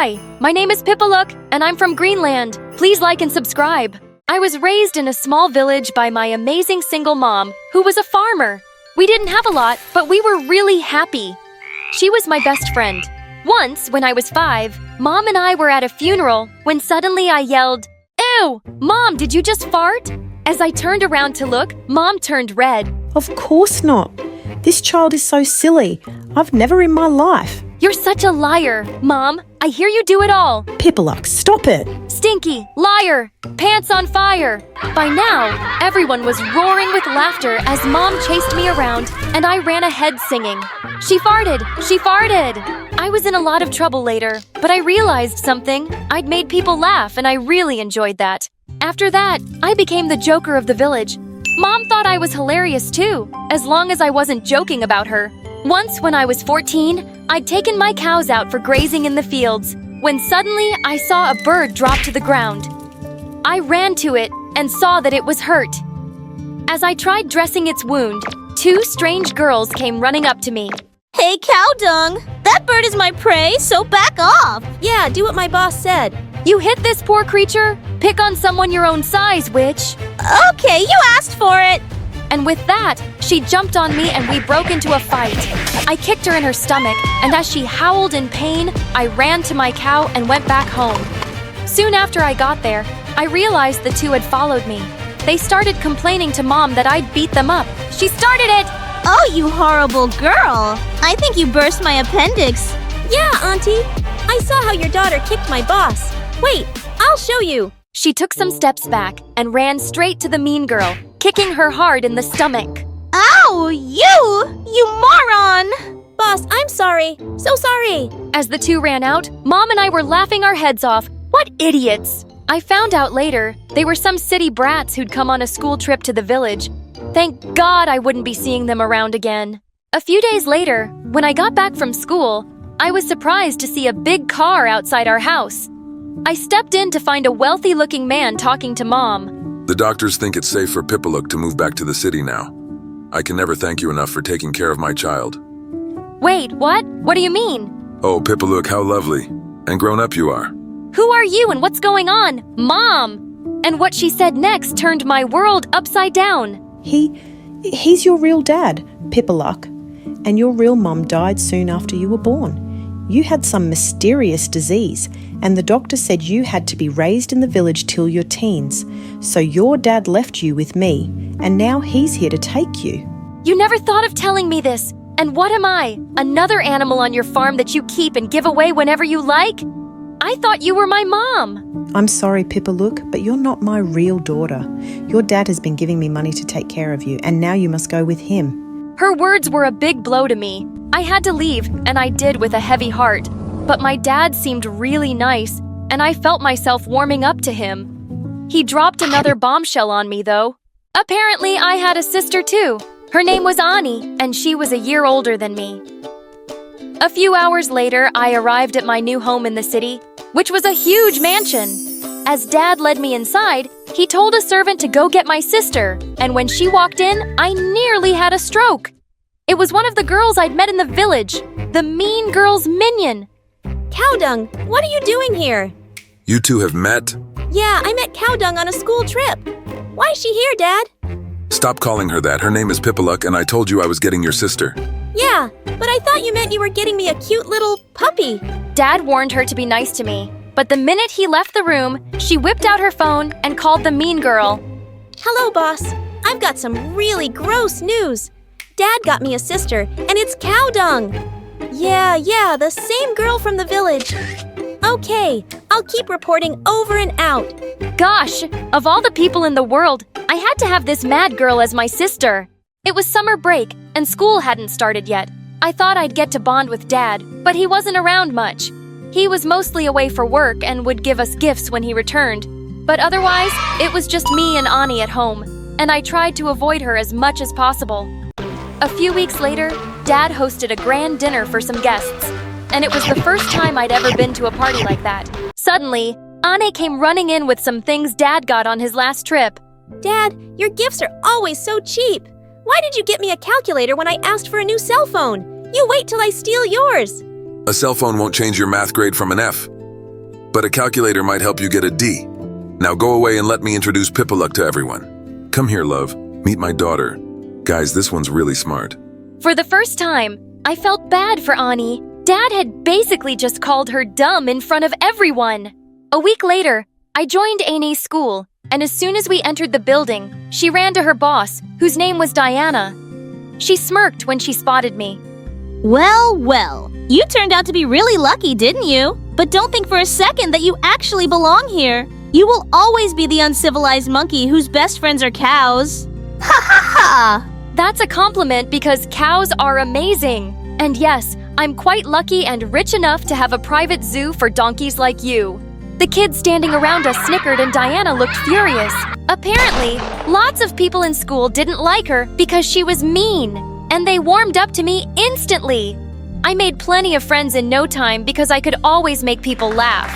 Hi, my name is Pipalook, and I'm from Greenland. Please like and subscribe. I was raised in a small village by my amazing single mom, who was a farmer. We didn't have a lot, but we were really happy. She was my best friend. Once, when I was 5, Mom and I were at a funeral when suddenly I yelled, "Ew! Mom, did you just fart?" As I turned around to look, Mom turned red. Of course not. This child is so silly. I've never in my life. You're such a liar, Mom. I hear you do it all. Pipalook, stop it. Stinky, liar, pants on fire. By now, everyone was roaring with laughter as Mom chased me around and I ran ahead singing, "She farted, she farted." I was in a lot of trouble later, but I realized something. I'd made people laugh and I really enjoyed that. After that, I became the joker of the village. Mom thought I was hilarious too, as long as I wasn't joking about her. Once when I was 14, I'd taken my cows out for grazing in the fields, when suddenly I saw a bird drop to the ground. I ran to it and saw that it was hurt. As I tried dressing its wound, 2 strange girls came running up to me. Hey, cow dung! That bird is my prey, so back off! Yeah, do what my boss said. You hit this poor creature? Pick on someone your own size, witch. Okay, you asked for it! And with that, she jumped on me and we broke into a fight. I kicked her in her stomach, and as she howled in pain, I ran to my cow and went back home. Soon after I got there, I realized the 2 had followed me. They started complaining to Mom that I'd beat them up. She started it! Oh, you horrible girl! I think you burst my appendix. Yeah, Auntie. I saw how your daughter kicked my boss. Wait, I'll show you. She took some steps back and ran straight to the mean girl, kicking her hard in the stomach. Ow! You moron! Boss, I'm sorry. So sorry. As the 2 ran out, Mom and I were laughing our heads off. What idiots! I found out later they were some city brats who'd come on a school trip to the village. Thank God I wouldn't be seeing them around again. A few days later, when I got back from school, I was surprised to see a big car outside our house. I stepped in to find a wealthy-looking man talking to Mom. The doctors think it's safe for Pipalook to move back to the city now. I can never thank you enough for taking care of my child. Wait, what? What do you mean? Oh, Pipalook, how lovely and grown up you are. Who are you and what's going on? Mom! And what she said next turned my world upside down. He's your real dad, Pipalook, and your real mum died soon after you were born. You had some mysterious disease, and the doctor said you had to be raised in the village till your teens. So your dad left you with me, and now he's here to take you. You never thought of telling me this. And what am I? Another animal on your farm that you keep and give away whenever you like? I thought you were my mom. I'm sorry, Pipalook, but you're not my real daughter. Your dad has been giving me money to take care of you, and now you must go with him. Her words were a big blow to me. I had to leave, and I did with a heavy heart. But my dad seemed really nice, and I felt myself warming up to him. He dropped another bombshell on me, though. Apparently, I had a sister, too. Her name was Ani, and she was a year older than me. A few hours later, I arrived at my new home in the city, which was a huge mansion. As Dad led me inside, he told a servant to go get my sister, and when she walked in, I nearly had a stroke. It was one of the girls I'd met in the village, the mean girl's minion. Cow dung, what are you doing here? You 2 have met? Yeah, I met cow dung on a school trip. Why is she here, Dad? Stop calling her that. Her name is Pipalook, and I told you I was getting your sister. Yeah, but I thought you meant you were getting me a cute little puppy. Dad warned her to be nice to me, but the minute he left the room, she whipped out her phone and called the mean girl. Hello, boss. I've got some really gross news. Dad got me a sister, and it's cow dung. Yeah, the same girl from the village. Okay, I'll keep reporting over and out. Gosh, of all the people in the world, I had to have this mad girl as my sister. It was summer break, and school hadn't started yet. I thought I'd get to bond with Dad, but he wasn't around much. He was mostly away for work and would give us gifts when he returned. But otherwise, it was just me and Ani at home, and I tried to avoid her as much as possible. A few weeks later, Dad hosted a grand dinner for some guests, and it was the first time I'd ever been to a party like that. Suddenly, Ani came running in with some things Dad got on his last trip. Dad, your gifts are always so cheap. Why did you get me a calculator when I asked for a new cell phone? You wait till I steal yours. A cell phone won't change your math grade from an F. but a calculator might help you get a D. Now go away and let me introduce Pipaluk to everyone. Come here, love. Meet my daughter. Guys, this one's really smart. For the first time, I felt bad for Ani. Dad had basically just called her dumb in front of everyone. A week later, I joined Anie's school, and as soon as we entered the building, she ran to her boss, whose name was Diana. She smirked when she spotted me. Well, well, you turned out to be really lucky, didn't you? But don't think for a second that you actually belong here. You will always be the uncivilized monkey whose best friends are cows. Ha ha ha! That's a compliment because cows are amazing. And yes, I'm quite lucky and rich enough to have a private zoo for donkeys like you. The kids standing around us snickered and Diana looked furious. Apparently, lots of people in school didn't like her because she was mean, and they warmed up to me instantly. I made plenty of friends in no time because I could always make people laugh.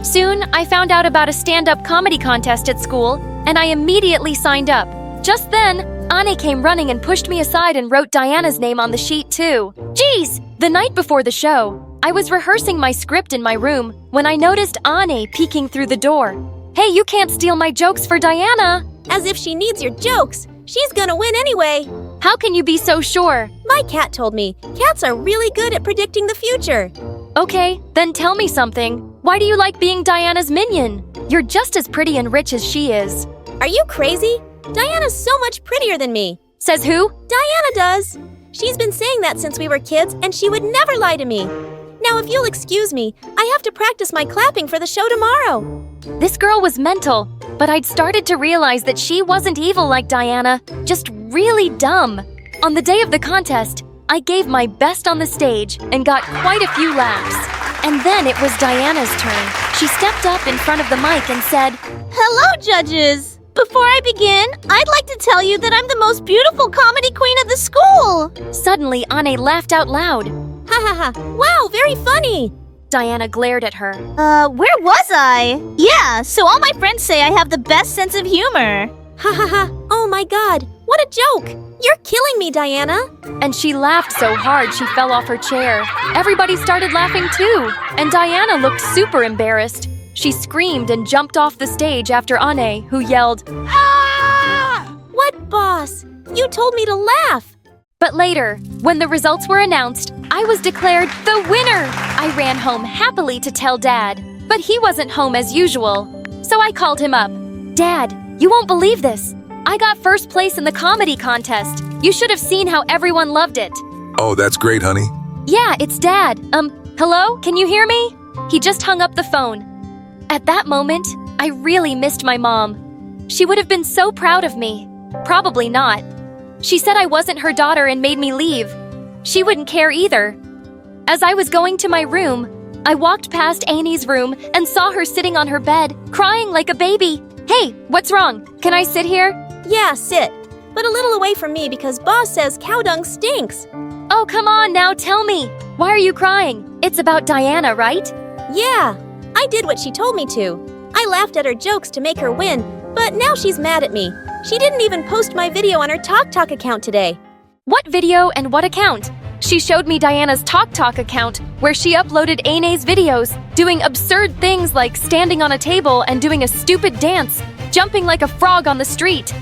Soon, I found out about a stand-up comedy contest at school, and I immediately signed up. Just then, Ane came running and pushed me aside and wrote Diana's name on the sheet too. Jeez! The night before the show, I was rehearsing my script in my room when I noticed Ane peeking through the door. Hey, you can't steal my jokes for Diana! As if she needs your jokes. She's gonna win anyway. How can you be so sure? My cat told me cats are really good at predicting the future. Okay, then tell me something. Why do you like being Diana's minion? You're just as pretty and rich as she is. Are you crazy? Diana's so much prettier than me. Says who? Diana does. She's been saying that since we were kids, and she would never lie to me. Now, if you'll excuse me, I have to practice my clapping for the show tomorrow. This girl was mental, but I'd started to realize that she wasn't evil like Diana, just really dumb. On the day of the contest, I gave my best on the stage and got quite a few laughs. And then it was Diana's turn. She stepped up in front of the mic and said, Hello, judges! Before I begin, I'd like to tell you that I'm the most beautiful comedy queen of the school! Suddenly, Ane laughed out loud. Ha ha ha! Wow, very funny! Diana glared at her. Where was I? Yeah, so all my friends say I have the best sense of humor. Ha ha ha! Oh my god, what a joke! You're killing me, Diana! And she laughed so hard she fell off her chair. Everybody started laughing too, and Diana looked super embarrassed. She screamed and jumped off the stage after Ane, who yelled, Ah! What, boss? You told me to laugh! But later, when the results were announced, I was declared the winner! I ran home happily to tell Dad, but he wasn't home as usual. So I called him up. Dad, you won't believe this. I got first place in the comedy contest. You should have seen how everyone loved it. Oh, that's great, honey. Yeah, it's Dad. Hello? Can you hear me? He just hung up the phone. At that moment, I really missed my mom. She would have been so proud of me. Probably not. She said I wasn't her daughter and made me leave. She wouldn't care either. As I was going to my room, I walked past Anie's room and saw her sitting on her bed, crying like a baby. Hey, what's wrong? Can I sit here? Yeah, sit. But a little away from me because boss says cow dung stinks. Oh, come on now, tell me. Why are you crying? It's about Diana, right? Yeah, I did what she told me to. I laughed at her jokes to make her win, but now she's mad at me. She didn't even post my video on her TokTok account today. What video and what account? She showed me Diana's TokTok account, where she uploaded Anie's videos, doing absurd things like standing on a table and doing a stupid dance, jumping like a frog on the street,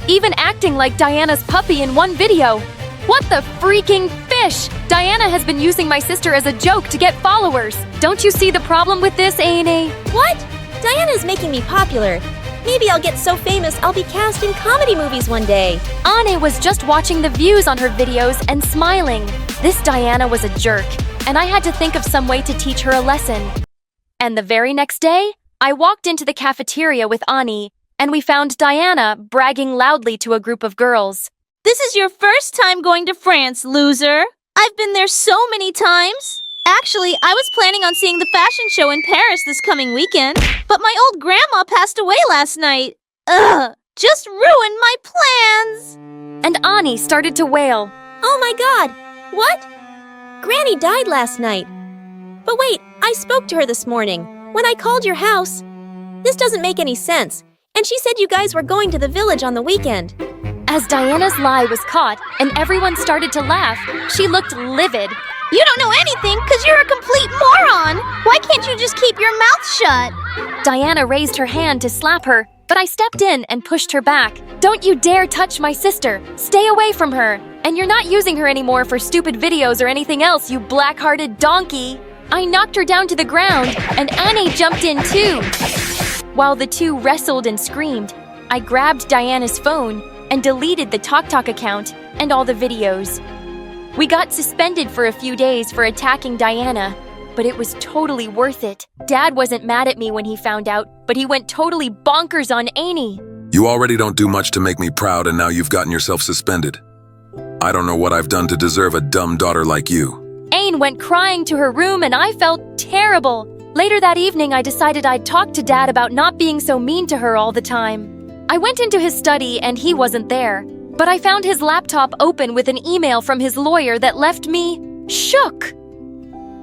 even acting like Diana's puppy in one video. What the freaking fish? Diana has been using my sister as a joke to get followers. Don't you see the problem with this, Anie? What? Diana's making me popular. Maybe I'll get so famous I'll be cast in comedy movies one day. Anie was just watching the views on her videos and smiling. This Diana was a jerk, and I had to think of some way to teach her a lesson. And the very next day, I walked into the cafeteria with Anie, and we found Diana bragging loudly to a group of girls. This is your first time going to France, loser. I've been there so many times. Actually, I was planning on seeing the fashion show in Paris this coming weekend, but my old grandma passed away last night. Ugh, just ruined my plans. And Anie started to wail. Oh my god, what? Granny died last night. But wait, I spoke to her this morning, when I called your house. This doesn't make any sense, and she said you guys were going to the village on the weekend. As Diana's lie was caught and everyone started to laugh, she looked livid You don't know anything because you're a complete moron! Why can't you just keep your mouth shut? Diana raised her hand to slap her, but I stepped in and pushed her back. Don't you dare touch my sister! Stay away from her! And you're not using her anymore for stupid videos or anything else, you black-hearted donkey! I knocked her down to the ground, and Annie jumped in too! While the two wrestled and screamed, I grabbed Diana's phone and deleted the TokTok account and all the videos. We got suspended for a few days for attacking Diana, but it was totally worth it. Dad wasn't mad at me when he found out, but he went totally bonkers on Annie. You already don't do much to make me proud, and now you've gotten yourself suspended. I don't know what I've done to deserve a dumb daughter like you. Aine went crying to her room and I felt terrible. Later that evening, I decided I'd talk to Dad about not being so mean to her all the time. I went into his study and he wasn't there, but I found his laptop open with an email from his lawyer that left me shook.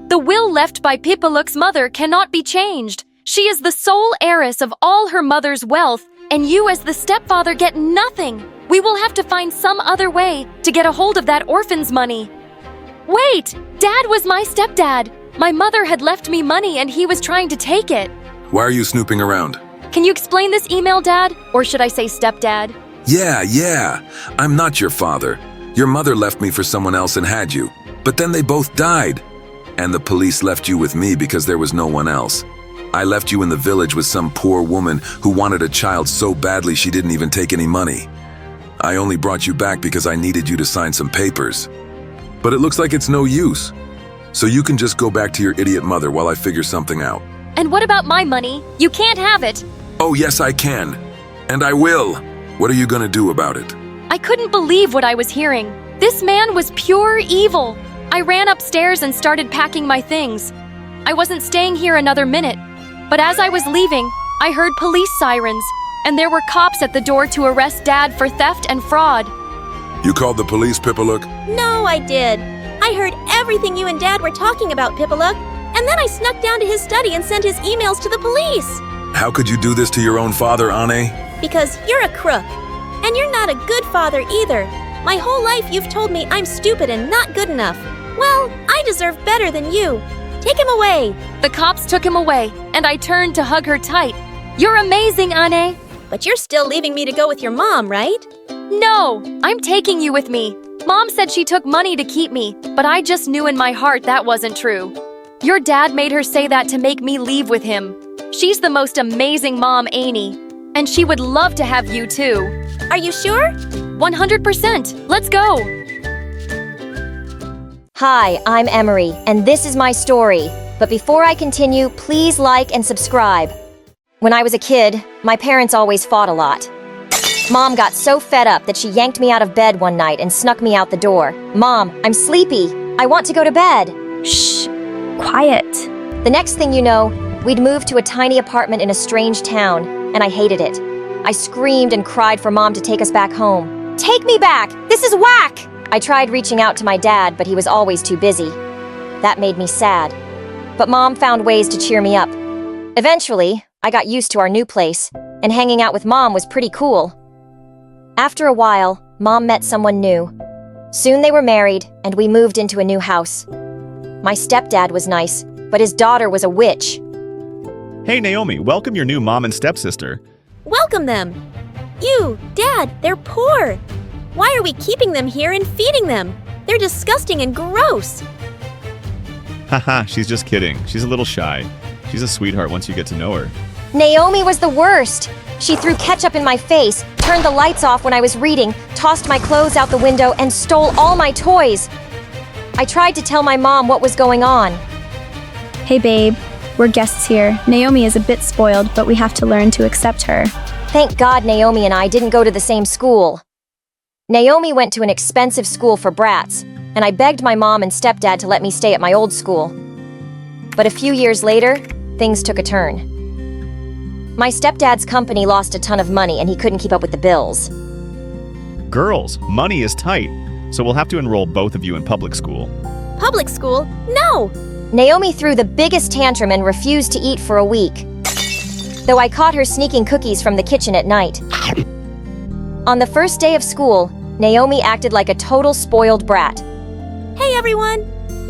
The will left by Pipaluk's mother cannot be changed. She is the sole heiress of all her mother's wealth, and you as the stepfather get nothing. We will have to find some other way to get a hold of that orphan's money. Wait! Dad was my stepdad. My mother had left me money and he was trying to take it. Why are you snooping around? Can you explain this email, Dad? Or should I say stepdad? Yeah. I'm not your father. Your mother left me for someone else and had you. But then they both died. And the police left you with me because there was no one else. I left you in the village with some poor woman who wanted a child so badly she didn't even take any money. I only brought you back because I needed you to sign some papers. But it looks like it's no use. So you can just go back to your idiot mother while I figure something out. And what about my money? You can't have it. Oh, yes, I can. And I will. What are you gonna do about it? I couldn't believe what I was hearing. This man was pure evil. I ran upstairs and started packing my things. I wasn't staying here another minute. But as I was leaving, I heard police sirens, and there were cops at the door to arrest Dad for theft and fraud. You called the police, Pipaluk? No, I did. I heard everything you and Dad were talking about, Pipaluk, and then I snuck down to his study and sent his emails to the police. How could you do this to your own father, Anne? Because you're a crook. And you're not a good father either. My whole life you've told me I'm stupid and not good enough. Well, I deserve better than you. Take him away. The cops took him away, and I turned to hug her tight. You're amazing, Anne. But you're still leaving me to go with your mom, right? No, I'm taking you with me. Mom said she took money to keep me, but I just knew in my heart that wasn't true. Your dad made her say that to make me leave with him. She's the most amazing mom, Annie, and she would love to have you too. Are you sure? 100%. Let's go. Hi, I'm Emery, and this is my story. But before I continue, please like and subscribe. When I was a kid, my parents always fought a lot. Mom got so fed up that she yanked me out of bed one night and snuck me out the door. Mom, I'm sleepy. I want to go to bed. Shh. Quiet. The next thing you know, we'd moved to a tiny apartment in a strange town, and I hated it. I screamed and cried for Mom to take us back home. Take me back! This is whack! I tried reaching out to my dad, but he was always too busy. That made me sad. But Mom found ways to cheer me up. Eventually, I got used to our new place, and hanging out with Mom was pretty cool. After a while, Mom met someone new. Soon they were married, and we moved into a new house. My stepdad was nice, but his daughter was a witch. Hey Naomi, welcome your new mom and stepsister. Welcome them. You, Dad, they're poor. Why are we keeping them here and feeding them? They're disgusting and gross. Haha, she's just kidding. She's a little shy. She's a sweetheart once you get to know her. Naomi was the worst. She threw ketchup in my face, turned the lights off when I was reading, tossed my clothes out the window, and stole all my toys. I tried to tell my mom what was going on. Hey babe, we're guests here. Naomi is a bit spoiled, but we have to learn to accept her. Thank God Naomi and I didn't go to the same school. Naomi went to an expensive school for brats, and I begged my mom and stepdad to let me stay at my old school. But a few years later, things took a turn. My stepdad's company lost a ton of money and he couldn't keep up with the bills. Girls, money is tight, so we'll have to enroll both of you in public school. Public school? No! Naomi threw the biggest tantrum and refused to eat for a week. Though I caught her sneaking cookies from the kitchen at night. On the first day of school, Naomi acted like a total spoiled brat. Hey everyone!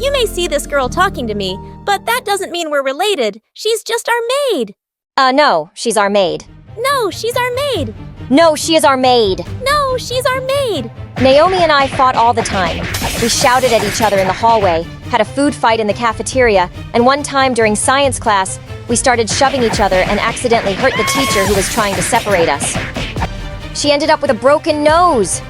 You may see this girl talking to me, but that doesn't mean we're related. She's just our maid. No, she's our maid. No, she's our maid. No, she is our maid. No, she's our maid. Naomi and I fought all the time. We shouted at each other in the hallway, had a food fight in the cafeteria, and one time during science class, we started shoving each other and accidentally hurt the teacher who was trying to separate us. She ended up with a broken nose.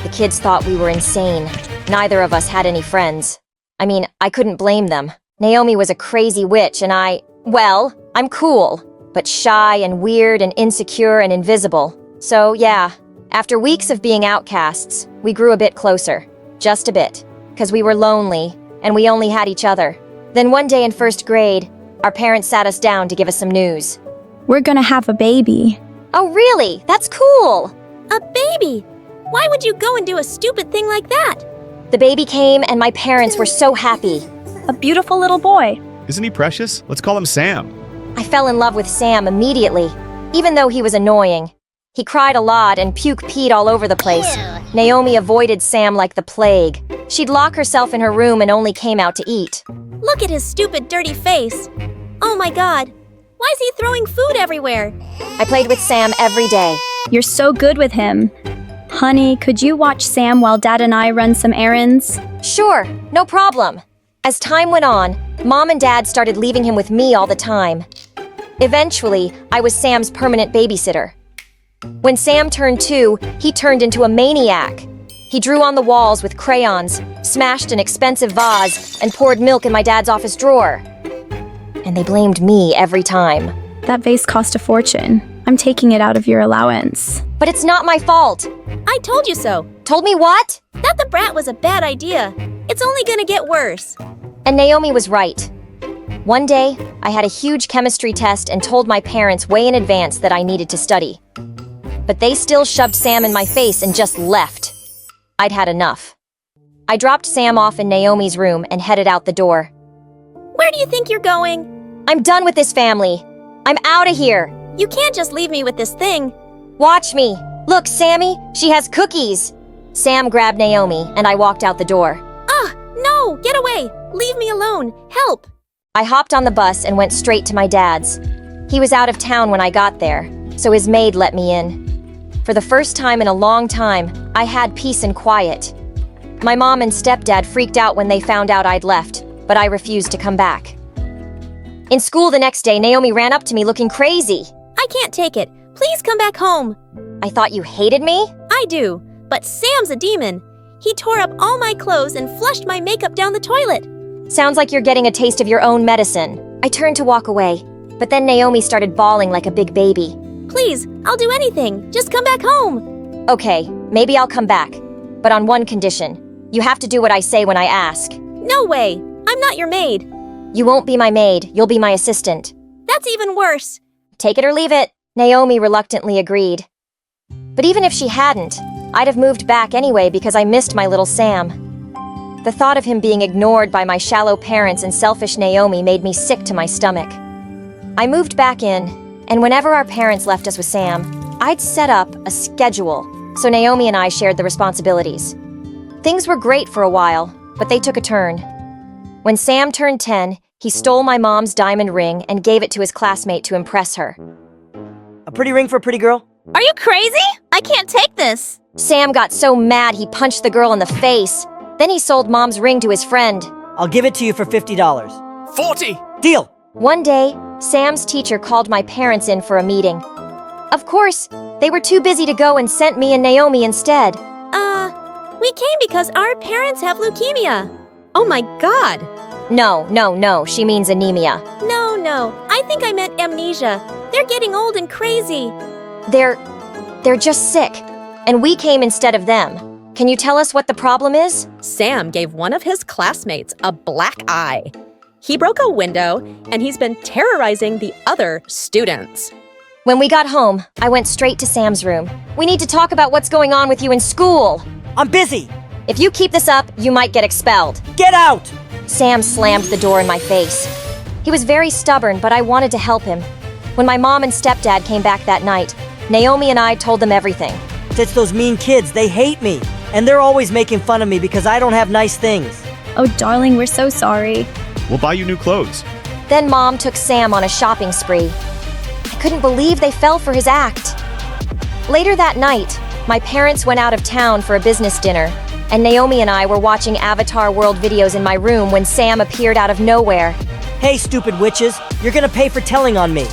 The kids thought we were insane. Neither of us had any friends. I mean, I couldn't blame them. Naomi was a crazy witch and I'm cool, but shy and weird and insecure and invisible. So yeah, after weeks of being outcasts, we grew a bit closer. Just a bit. 'Cause we were lonely, and we only had each other. Then one day in first grade, our parents sat us down to give us some news. We're gonna have a baby. Oh really? That's cool! A baby? Why would you go and do a stupid thing like that? The baby came and my parents were so happy. A beautiful little boy. Isn't he precious? Let's call him Sam. I fell in love with Sam immediately, even though he was annoying. He cried a lot and peed all over the place. Naomi avoided Sam like the plague. She'd lock herself in her room and only came out to eat. Look at his stupid, dirty face. Oh my God. Why is he throwing food everywhere? I played with Sam every day. You're so good with him. Honey, could you watch Sam while Dad and I run some errands? Sure, no problem. As time went on, Mom and Dad started leaving him with me all the time. Eventually, I was Sam's permanent babysitter. When Sam turned 2, he turned into a maniac. He drew on the walls with crayons, smashed an expensive vase, and poured milk in my dad's office drawer. And they blamed me every time. That vase cost a fortune. I'm taking it out of your allowance. But it's not my fault. I told you so. Told me what? That the brat was a bad idea. It's only gonna get worse. And Naomi was right. One day, I had a huge chemistry test and told my parents way in advance that I needed to study. But they still shoved Sam in my face and just left. I'd had enough. I dropped Sam off in Naomi's room and headed out the door. Where do you think you're going? I'm done with this family. I'm out of here. You can't just leave me with this thing. Watch me. Look, Sammy, she has cookies. Sam grabbed Naomi and I walked out the door. No, get away. Leave me alone. Help. I hopped on the bus and went straight to my dad's. He was out of town when I got there, so his maid let me in. For the first time in a long time, I had peace and quiet. My mom and stepdad freaked out when they found out I'd left, but I refused to come back. In school the next day, Naomi ran up to me looking crazy. I can't take it. Please come back home. I thought you hated me? I do, but Sam's a demon. He tore up all my clothes and flushed my makeup down the toilet. Sounds like you're getting a taste of your own medicine. I turned to walk away, but then Naomi started bawling like a big baby. Please, I'll do anything. Just come back home. Okay, maybe I'll come back, but on one condition. You have to do what I say when I ask. No way. I'm not your maid. You won't be my maid, you'll be my assistant. That's even worse. Take it or leave it. Naomi reluctantly agreed. But even if she hadn't, I'd have moved back anyway because I missed my little Sam. The thought of him being ignored by my shallow parents and selfish Naomi made me sick to my stomach. I moved back in, and whenever our parents left us with Sam, I'd set up a schedule, so Naomi and I shared the responsibilities. Things were great for a while, but they took a turn. When Sam turned 10, he stole my mom's diamond ring and gave it to his classmate to impress her. A pretty ring for a pretty girl? Are you crazy? I can't take this. Sam got so mad he punched the girl in the face. Then he sold Mom's ring to his friend. I'll give it to you for $50. 40! Deal! One day, Sam's teacher called my parents in for a meeting. Of course, they were too busy to go and sent me and Naomi instead. We came because our parents have leukemia. Oh my God. No, she means anemia. No, I think I meant amnesia. They're getting old and crazy. They're just sick, and we came instead of them. Can you tell us what the problem is? Sam gave one of his classmates a black eye. He broke a window, and he's been terrorizing the other students. When we got home, I went straight to Sam's room. We need to talk about what's going on with you in school. I'm busy! If you keep this up, you might get expelled. Get out! Sam slammed the door in my face. He was very stubborn, but I wanted to help him. When my mom and stepdad came back that night, Naomi and I told them everything. It's those mean kids, they hate me. And they're always making fun of me because I don't have nice things. Oh, darling, we're so sorry. We'll buy you new clothes. Then Mom took Sam on a shopping spree. I couldn't believe they fell for his act. Later that night, my parents went out of town for a business dinner, and Naomi and I were watching Avatar World videos in my room when Sam appeared out of nowhere. Hey, stupid witches, you're gonna pay for telling on me.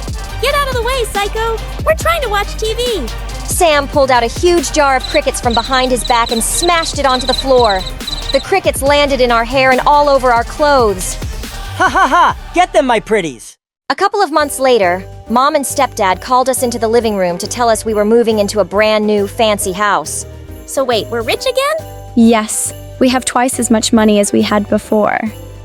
Get out of the way, psycho! We're trying to watch TV! Sam pulled out a huge jar of crickets from behind his back and smashed it onto the floor. The crickets landed in our hair and all over our clothes. Ha ha ha! Get them, my pretties! A couple of months later, Mom and Stepdad called us into the living room to tell us we were moving into a brand new fancy house. So wait, we're rich again? Yes, we have twice as much money as we had before.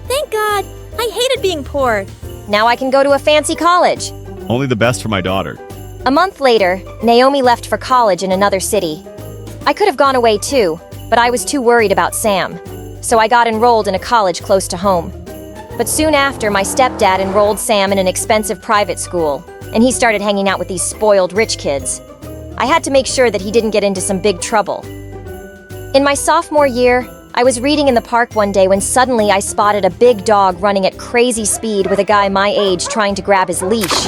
Thank God! I hated being poor. Now I can go to a fancy college. Only the best for my daughter. A month later, Naomi left for college in another city. I could have gone away too, but I was too worried about Sam. So I got enrolled in a college close to home. But soon after, my stepdad enrolled Sam in an expensive private school, and he started hanging out with these spoiled rich kids. I had to make sure that he didn't get into some big trouble. In my sophomore year, I was reading in the park one day when suddenly I spotted a big dog running at crazy speed with a guy my age trying to grab his leash.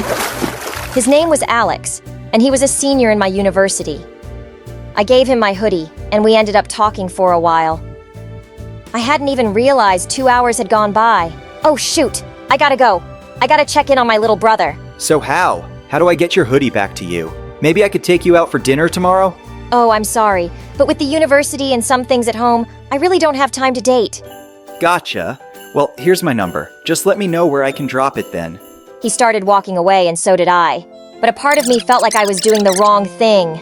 His name was Alex, and he was a senior in my university. I gave him my hoodie, and we ended up talking for a while. I hadn't even realized 2 hours had gone by. Oh shoot, I gotta go. I gotta check in on my little brother. So how? How do I get your hoodie back to you? Maybe I could take you out for dinner tomorrow? Oh, I'm sorry, but with the university and some things at home, I really don't have time to date. Gotcha. Well, here's my number. Just let me know where I can drop it then. He started walking away, and so did I. But a part of me felt like I was doing the wrong thing.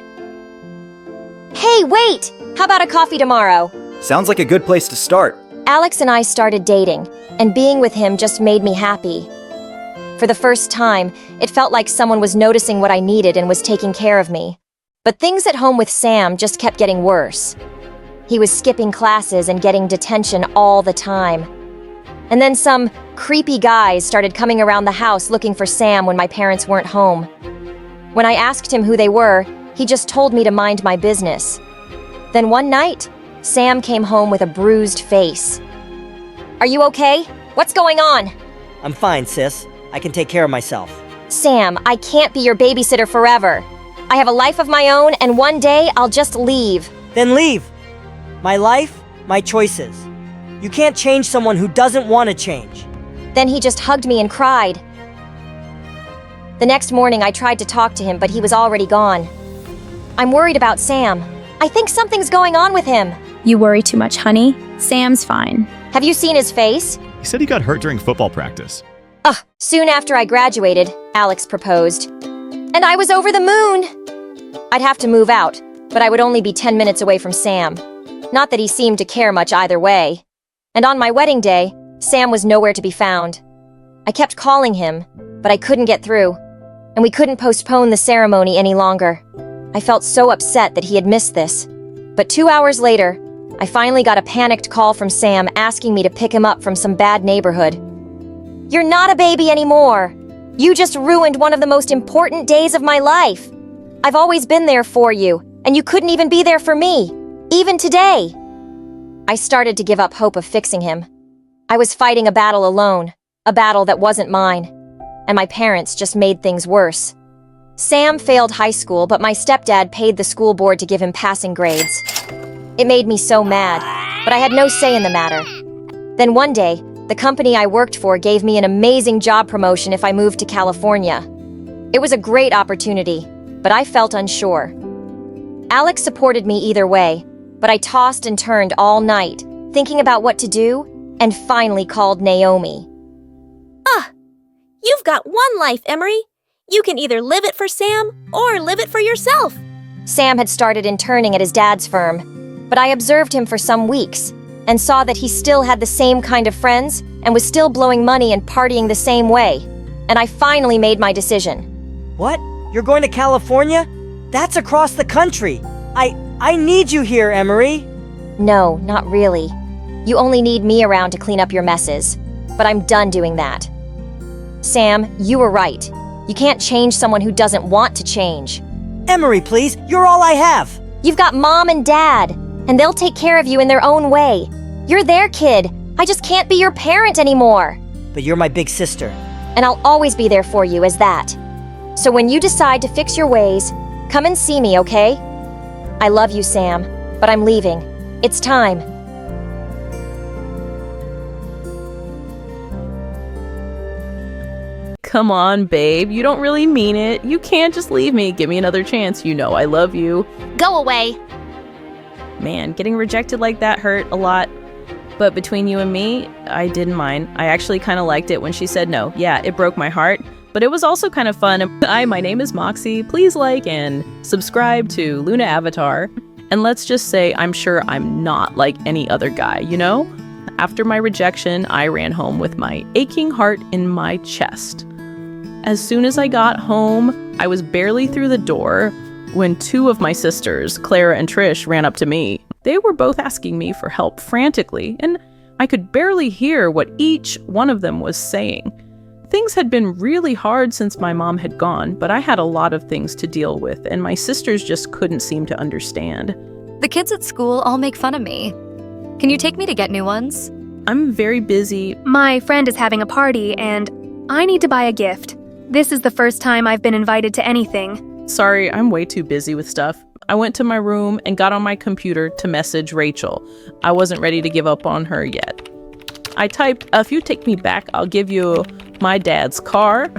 Hey, wait! How about a coffee tomorrow? Sounds like a good place to start. Alex and I started dating, and being with him just made me happy. For the first time, it felt like someone was noticing what I needed and was taking care of me. But things at home with Sam just kept getting worse. He was skipping classes and getting detention all the time. And then some creepy guys started coming around the house looking for Sam when my parents weren't home. When I asked him who they were, he just told me to mind my business. Then one night, Sam came home with a bruised face. Are you okay? What's going on? I'm fine, sis. I can take care of myself. Sam, I can't be your babysitter forever. I have a life of my own, and one day I'll just leave. Then leave. My life, my choices. You can't change someone who doesn't want to change. Then he just hugged me and cried. The next morning I tried to talk to him, but he was already gone. I'm worried about Sam. I think something's going on with him. You worry too much, honey. Sam's fine. Have you seen his face? He said he got hurt during football practice. Soon after I graduated, Alex proposed. And I was over the moon! I'd have to move out, but I would only be 10 minutes away from Sam. Not that he seemed to care much either way. And on my wedding day, Sam was nowhere to be found. I kept calling him, but I couldn't get through, and we couldn't postpone the ceremony any longer. I felt so upset that he had missed this. But 2 hours later, I finally got a panicked call from Sam asking me to pick him up from some bad neighborhood. You're not a baby anymore. You just ruined one of the most important days of my life. I've always been there for you, and you couldn't even be there for me, even today. I started to give up hope of fixing him. I was fighting a battle alone, a battle that wasn't mine, and my parents just made things worse. Sam failed high school, but my stepdad paid the school board to give him passing grades. It made me so mad, but I had no say in the matter. Then one day, the company I worked for gave me an amazing job promotion if I moved to California. It was a great opportunity, but I felt unsure. Alex supported me either way, but I tossed and turned all night, thinking about what to do, and finally called Naomi. You've got one life, Emery. You can either live it for Sam or live it for yourself. Sam had started interning at his dad's firm, but I observed him for some weeks and saw that he still had the same kind of friends and was still blowing money and partying the same way. And I finally made my decision. What? You're going to California? That's across the country. I need you here, Emery. No, not really. You only need me around to clean up your messes. But I'm done doing that. Sam, you were right. You can't change someone who doesn't want to change. Emery, please. You're all I have. You've got Mom and Dad, and they'll take care of you in their own way. You're their kid, I just can't be your parent anymore. But you're my big sister. And I'll always be there for you as that. So when you decide to fix your ways, come and see me, okay? I love you, Sam, but I'm leaving. It's time. Come on, babe. You don't really mean it. You can't just leave me. Give me another chance. You know I love you. Go away. Man, getting rejected like that hurt a lot. But between you and me, I didn't mind. I actually kind of liked it when she said no. Yeah, it broke my heart, but it was also kind of fun. Hi, my name is Moxie. Please like and subscribe to Luna Avatar. And let's just say I'm sure I'm not like any other guy, you know? After my rejection, I ran home with my aching heart in my chest. As soon as I got home, I was barely through the door when two of my sisters, Clara and Trish, ran up to me. They were both asking me for help frantically, and I could barely hear what each one of them was saying. Things had been really hard since my mom had gone, but I had a lot of things to deal with, and my sisters just couldn't seem to understand. The kids at school all make fun of me. Can you take me to get new ones? I'm very busy. My friend is having a party, and I need to buy a gift. This is the first time I've been invited to anything. Sorry, I'm way too busy with stuff. I went to my room and got on my computer to message Rachel. I wasn't ready to give up on her yet. I typed, if you take me back, I'll give you my dad's car.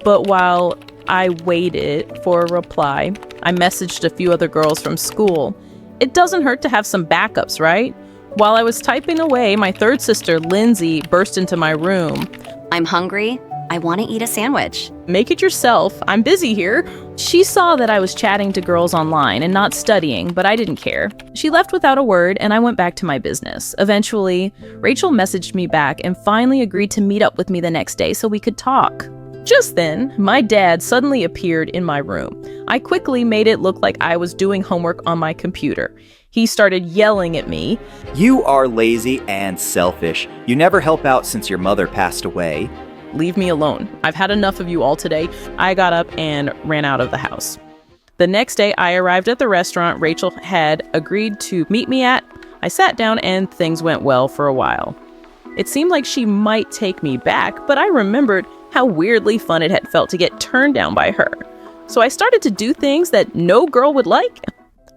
But while I waited for a reply, I messaged a few other girls from school. It doesn't hurt to have some backups, right? While I was typing away, my third sister, Lindsay, burst into my room. I'm hungry. I want to eat a sandwich. Make it yourself. I'm busy here. She saw that I was chatting to girls online and not studying, but I didn't care. She left without a word, and I went back to my business. Eventually, Rachel messaged me back and finally agreed to meet up with me the next day so we could talk. Just then, my dad suddenly appeared in my room. I quickly made it look like I was doing homework on my computer. He started yelling at me. You are lazy and selfish. You never help out since your mother passed away. Leave me alone. I've had enough of you all today. I got up and ran out of the house. The next day, I arrived at the restaurant Rachel had agreed to meet me at. I sat down and things went well for a while. It seemed like she might take me back, but I remembered how weirdly fun it had felt to get turned down by her. So I started to do things that no girl would like.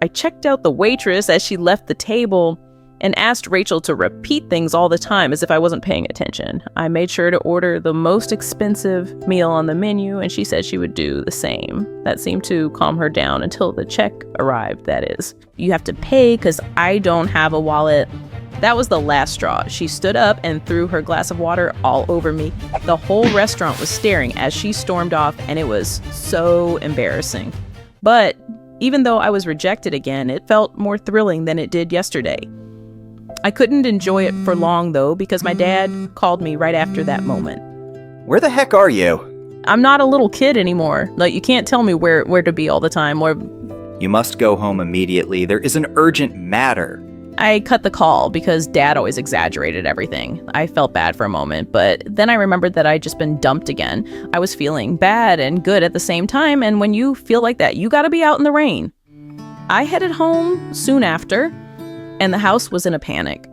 I checked out the waitress as she left the table and asked Rachel to repeat things all the time as if I wasn't paying attention. I made sure to order the most expensive meal on the menu, and she said she would do the same. That seemed to calm her down until the check arrived, that is. You have to pay because I don't have a wallet. That was the last straw. She stood up and threw her glass of water all over me. The whole restaurant was staring as she stormed off, and it was so embarrassing. But even though I was rejected again, it felt more thrilling than it did yesterday. I couldn't enjoy it for long, though, because my dad called me right after that moment. Where the heck are you? I'm not a little kid anymore. Like, you can't tell me where to be all the time. Or You must go home immediately. There is an urgent matter. I cut the call because Dad always exaggerated everything. I felt bad for a moment, but then I remembered that I'd just been dumped again. I was feeling bad and good at the same time, and when you feel like that, you gotta be out in the rain. I headed home soon after, and the house was in a panic.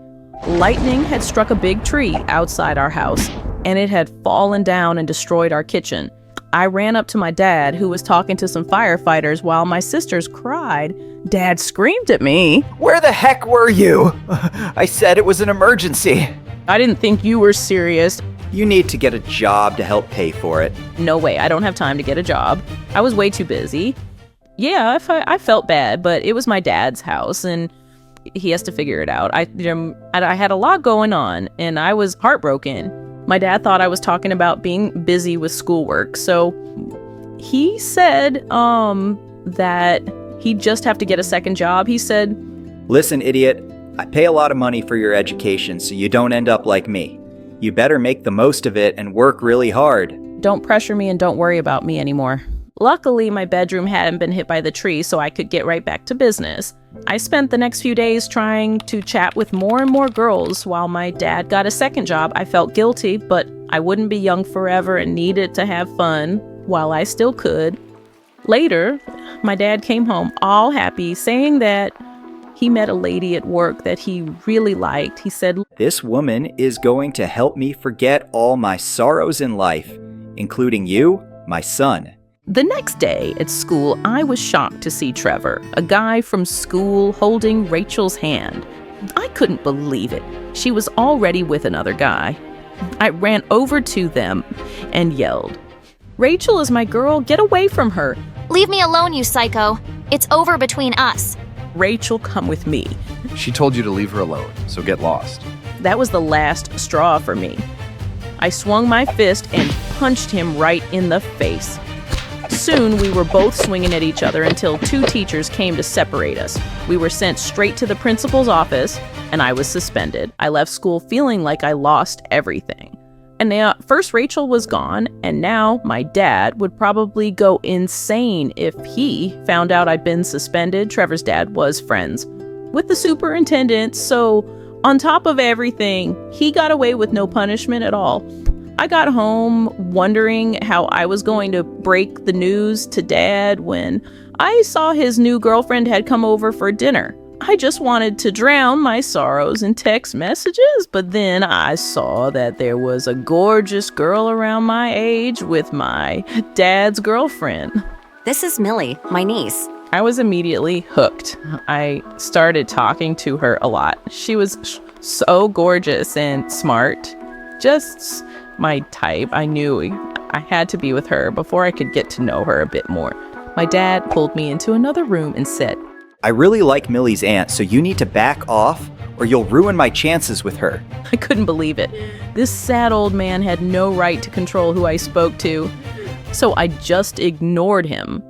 Lightning had struck a big tree outside our house, and it had fallen down and destroyed our kitchen. I ran up to my dad, who was talking to some firefighters while my sisters cried. Dad screamed at me. Where the heck were you? I said it was an emergency. I didn't think you were serious. You need to get a job to help pay for it. No way, I don't have time to get a job. I was way too busy. Yeah, I felt bad, but it was my dad's house, and he has to figure it out. I had a lot going on, and I was heartbroken. My dad thought I was talking about being busy with schoolwork, so he said that he'd just have to get a second job. He said, Listen, idiot, I pay a lot of money for your education so you don't end up like me. You better make the most of it and work really hard. Don't pressure me and don't worry about me anymore. Luckily, my bedroom hadn't been hit by the tree, so I could get right back to business. I spent the next few days trying to chat with more and more girls while my dad got a second job. I felt guilty, but I wouldn't be young forever and needed to have fun while I still could. Later, my dad came home all happy, saying that He met a lady at work that he really liked. He said, "This woman is going to help me forget all my sorrows in life, including you, my son." The next day at school, I was shocked to see Trevor, a guy from school, holding Rachel's hand. I couldn't believe it. She was already with another guy. I ran over to them and yelled, "Rachel is my girl, get away from her." Leave me alone, you psycho. It's over between us. "Rachel, come with me." She told you to leave her alone, so get lost. That was the last straw for me. I swung my fist and punched him right in the face. Soon, we were both swinging at each other until 2 teachers came to separate us. We were sent straight to the principal's office, and I was suspended. I left school feeling like I lost everything. And now, first Rachel was gone, and now my dad would probably go insane if he found out I'd been suspended. Trevor's dad was friends with the superintendent, so on top of everything, he got away with no punishment at all. I got home wondering how I was going to break the news to Dad when I saw his new girlfriend had come over for dinner. I just wanted to drown my sorrows in text messages, but then I saw that there was a gorgeous girl around my age with my dad's girlfriend. This is Millie, my niece. I was immediately hooked. I started talking to her a lot. She was so gorgeous and smart. Just my type. I knew I had to be with her before I could get to know her a bit more. My dad pulled me into another room and said, "I really like Millie's aunt, so you need to back off or you'll ruin my chances with her." I couldn't believe it. This sad old man had no right to control who I spoke to, so I just ignored him.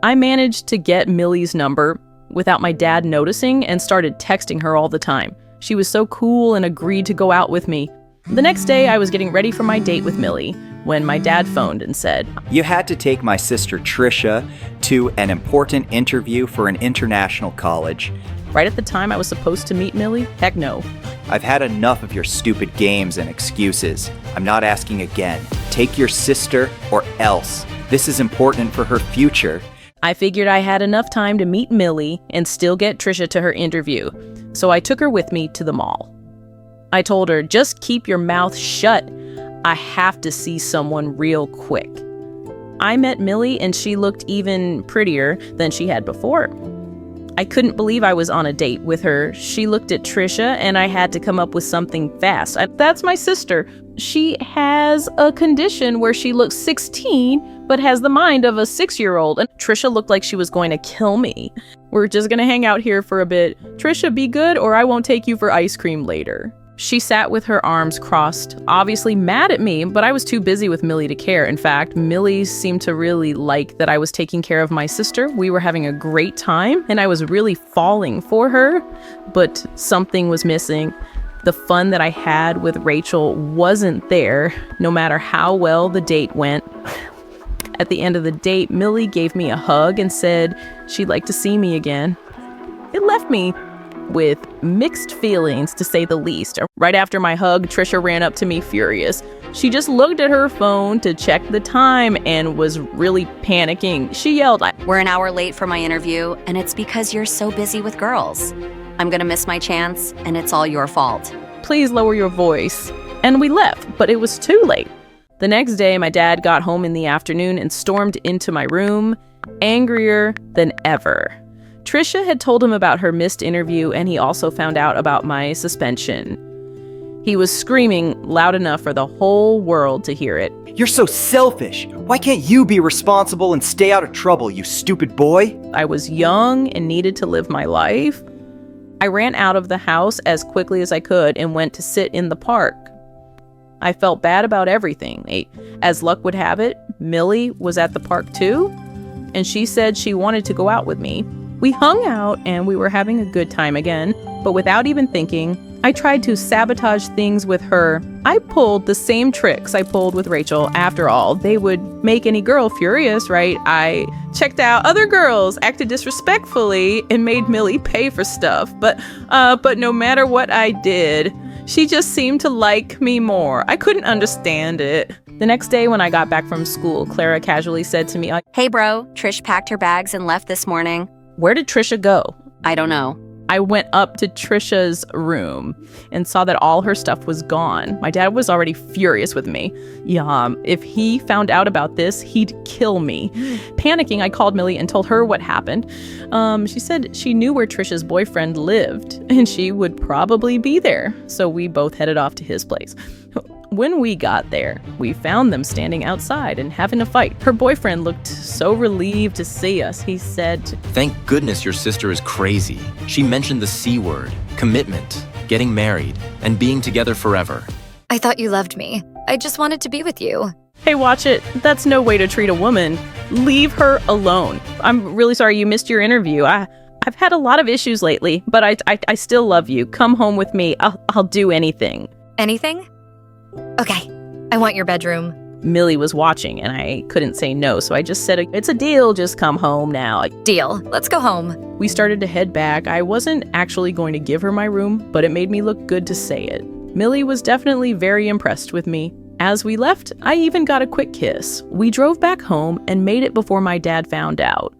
I managed to get Millie's number without my dad noticing and started texting her all the time. She was so cool and agreed to go out with me. The next day, I was getting ready for my date with Millie when my dad phoned and said, "You had to take my sister Trisha to an important interview for an international college." Right at the time I was supposed to meet Millie? Heck no. "I've had enough of your stupid games and excuses. I'm not asking again. Take your sister or else. This is important for her future." I figured I had enough time to meet Millie and still get Trisha to her interview, so I took her with me to the mall. I told her, "Just keep your mouth shut. I have to see someone real quick." I met Millie and she looked even prettier than she had before. I couldn't believe I was on a date with her. She looked at Trisha and I had to come up with something fast. That's my sister. She has a condition where she looks 16 but has the mind of a 6-year-old. And Trisha looked like she was going to kill me. "We're just gonna hang out here for a bit. Trisha, be good or I won't take you for ice cream later." She sat with her arms crossed, obviously mad at me, but I was too busy with Millie to care. In fact, Millie seemed to really like that I was taking care of my sister. We were having a great time, and I was really falling for her, but something was missing. The fun that I had with Rachel wasn't there, no matter how well the date went. At the end of the date, Millie gave me a hug and said she'd like to see me again. It left me with mixed feelings, to say the least. Right after my hug, Trisha ran up to me furious. She just looked at her phone to check the time and was really panicking. She yelled, "We're an hour late for my interview, and it's because you're so busy with girls. I'm gonna miss my chance, and it's all your fault. Please lower your voice." And we left, but it was too late. The next day, my dad got home in the afternoon and stormed into my room, angrier than ever. Trisha had told him about her missed interview, and he also found out about my suspension. He was screaming loud enough for the whole world to hear it. "You're so selfish. Why can't you be responsible and stay out of trouble, you stupid boy?" I was young and needed to live my life. I ran out of the house as quickly as I could and went to sit in the park. I felt bad about everything. As luck would have it, Millie was at the park too, and she said she wanted to go out with me. We hung out and we were having a good time again, but without even thinking, I tried to sabotage things with her. I pulled the same tricks I pulled with Rachel. After all, they would make any girl furious, right? I checked out other girls, acted disrespectfully, and made Millie pay for stuff. But no matter what I did, she just seemed to like me more. I couldn't understand it. The next day when I got back from school, Clara casually said to me, "Hey bro, Trish packed her bags and left this morning." "Where did Trisha go?" "I don't know." I went up to Trisha's room and saw that all her stuff was gone. My dad was already furious with me. If he found out about this, he'd kill me. Panicking, I called Millie and told her what happened. She said she knew where Trisha's boyfriend lived and she would probably be there. So we both headed off to his place. When we got there, we found them standing outside and having a fight. Her boyfriend looked so relieved to see us. He said, "Thank goodness your sister is crazy. She mentioned the C word, commitment, getting married, and being together forever." I thought you loved me. I just wanted to be with you. "Hey, watch it. That's no way to treat a woman. Leave her alone. I'm really sorry you missed your interview. I've had a lot of issues lately, but I still love you. Come home with me. I'll do anything." Anything? Okay, I want your bedroom. Millie was watching and I couldn't say no, so I just said, "It's a deal, just come home now." Deal. Let's go home. We started to head back. I wasn't actually going to give her my room, but it made me look good to say it. Millie was definitely very impressed with me. As we left, I even got a quick kiss. We drove back home and made it before my dad found out.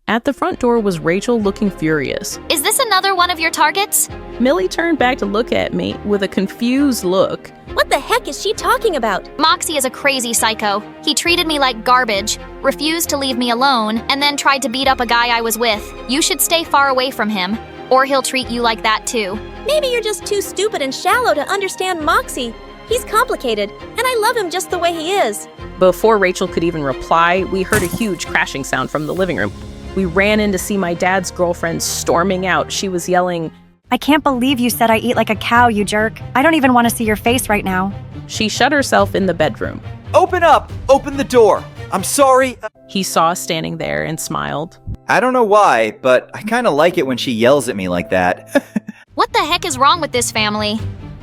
At the front door was Rachel looking furious. Is this another one of your targets? Millie turned back to look at me with a confused look. What the heck is she talking about? Moxie is a crazy psycho. He treated me like garbage, refused to leave me alone, and then tried to beat up a guy I was with. You should stay far away from him, or he'll treat you like that too. Maybe you're just too stupid and shallow to understand Moxie. He's complicated, and I love him just the way he is. Before Rachel could even reply, we heard a huge crashing sound from the living room. We ran in to see my dad's girlfriend storming out. She was yelling, "I can't believe you said I eat like a cow, you jerk. I don't even want to see your face right now." She shut herself in the bedroom. Open up! Open the door! I'm sorry. He saw us standing there and smiled. I don't know why, but I kind of like it when she yells at me like that. What the heck is wrong with this family?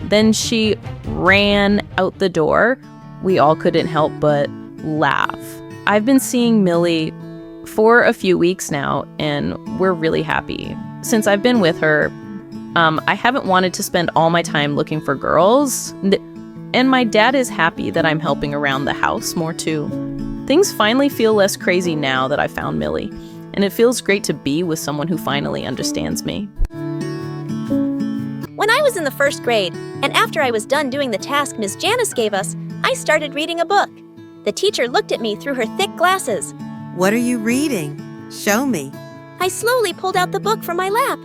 Then she ran out the door. We all couldn't help but laugh. I've been seeing Millie for a few weeks now, and we're really happy. Since I've been with her, I haven't wanted to spend all my time looking for girls, and my dad is happy that I'm helping around the house more too. Things finally feel less crazy now that I found Millie, and it feels great to be with someone who finally understands me. When I was in the first grade, and after I was done doing the task Ms. Janice gave us, I started reading a book. The teacher looked at me through her thick glasses. "What are you reading? Show me." I slowly pulled out the book from my lap.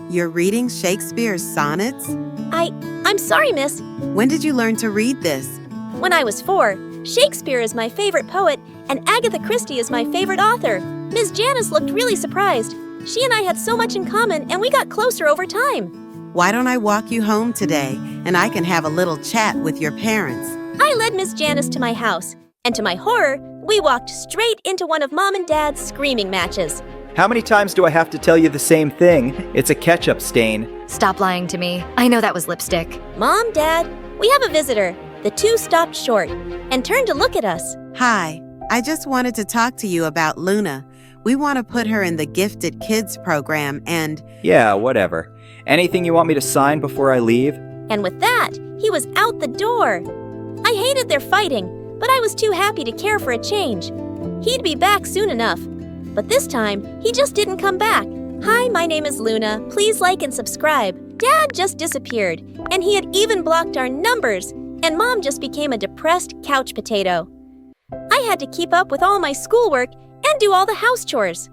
"You're reading Shakespeare's sonnets?" I'm sorry, miss. "When did you learn to read this?" When I was 4. Shakespeare is my favorite poet, and Agatha Christie is my favorite author. Ms. Janice looked really surprised. She and I had so much in common, and we got closer over time. "Why don't I walk you home today, and I can have a little chat with your parents?" I led Ms. Janice to my house, and to my horror, we walked straight into one of Mom and Dad's screaming matches. How many times do I have to tell you the same thing? It's a ketchup stain. Stop lying to me. I know that was lipstick. Mom, Dad, we have a visitor. The two stopped short and turned to look at us. "Hi, I just wanted to talk to you about Luna. We want to put her in the Gifted Kids program and..." Yeah, whatever. Anything you want me to sign before I leave? And with that, he was out the door. I hated their fighting, but I was too happy to care for a change. He'd be back soon enough. But this time, he just didn't come back. "Hi, my name is Luna. Please like and subscribe." Dad just disappeared, and he had even blocked our numbers, and Mom just became a depressed couch potato. I had to keep up with all my schoolwork and do all the house chores.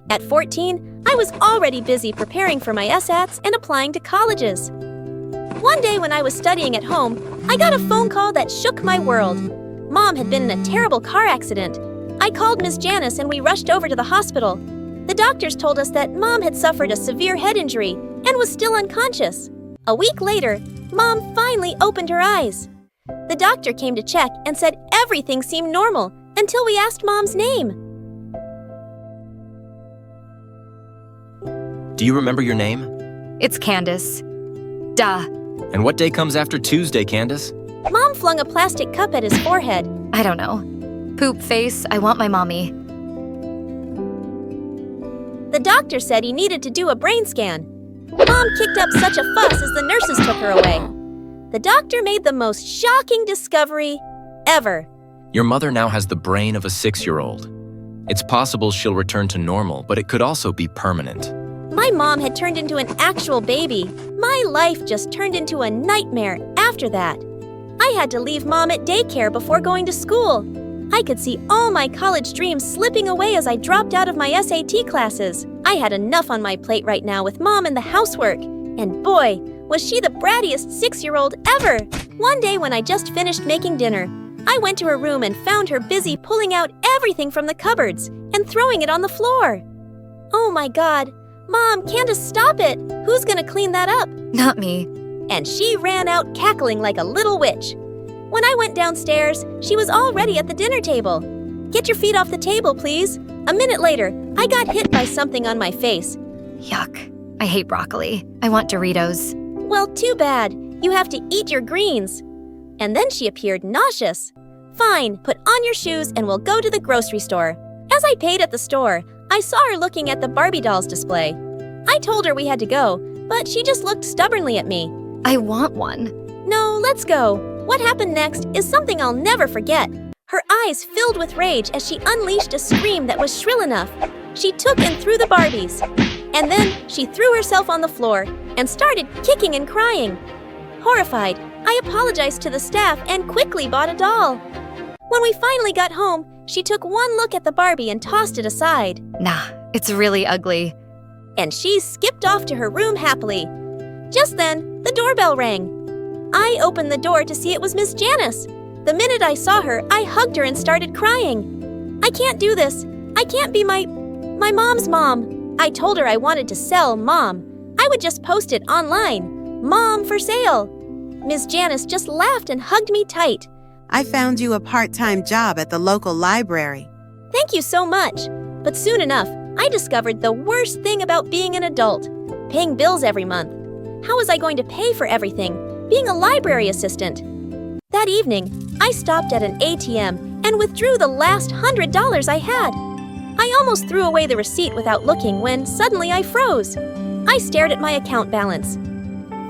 At 14, I was already busy preparing for my SATs and applying to colleges. One day when I was studying at home, I got a phone call that shook my world. Mom had been in a terrible car accident. I called Ms. Janice and we rushed over to the hospital. The doctors told us that Mom had suffered a severe head injury and was still unconscious. A week later, Mom finally opened her eyes. The doctor came to check and said everything seemed normal until we asked Mom's name. Do you remember your name? It's Candace. Duh. And what day comes after Tuesday, Candace? Mom flung a plastic cup at his forehead. I don't know. Poop face, I want my mommy. The doctor said he needed to do a brain scan. Mom kicked up such a fuss as the nurses took her away. The doctor made the most shocking discovery ever. Your mother now has the brain of a 6-year-old. It's possible she'll return to normal, but it could also be permanent. My mom had turned into an actual baby. My life just turned into a nightmare after that. I had to leave Mom at daycare before going to school. I could see all my college dreams slipping away as I dropped out of my SAT classes. I had enough on my plate right now with Mom and the housework. And boy, was she the brattiest 6-year-old ever! One day when I just finished making dinner, I went to her room and found her busy pulling out everything from the cupboards and throwing it on the floor. Oh my God! Mom, Candace, stop it! Who's gonna clean that up? Not me. And she ran out cackling like a little witch. When I went downstairs, she was already at the dinner table. Get your feet off the table, please. A minute later, I got hit by something on my face. Yuck. I hate broccoli. I want Doritos. Well, too bad. You have to eat your greens. And then she appeared nauseous. Fine, put on your shoes and we'll go to the grocery store. As I paid at the store, I saw her looking at the Barbie dolls display. I told her we had to go, but she just looked stubbornly at me. I want one. No, let's go. What happened next is something I'll never forget. Her eyes filled with rage as she unleashed a scream that was shrill enough. She took and threw the Barbies. And then she threw herself on the floor and started kicking and crying. Horrified, I apologized to the staff and quickly bought a doll. When we finally got home, she took one look at the Barbie and tossed it aside. Nah, it's really ugly. And she skipped off to her room happily. Just then, the doorbell rang. I opened the door to see it was Miss Janice. The minute I saw her, I hugged her and started crying. I can't do this. I can't be my mom's mom. I told her I wanted to sell Mom. I would just post it online. Mom for sale. Miss Janice just laughed and hugged me tight. I found you a part-time job at the local library. Thank you so much. But soon enough, I discovered the worst thing about being an adult. Paying bills every month. How was I going to pay for everything? Being a library assistant. That evening, I stopped at an ATM and withdrew the last $100 I had. I almost threw away the receipt without looking when suddenly I froze. I stared at my account balance.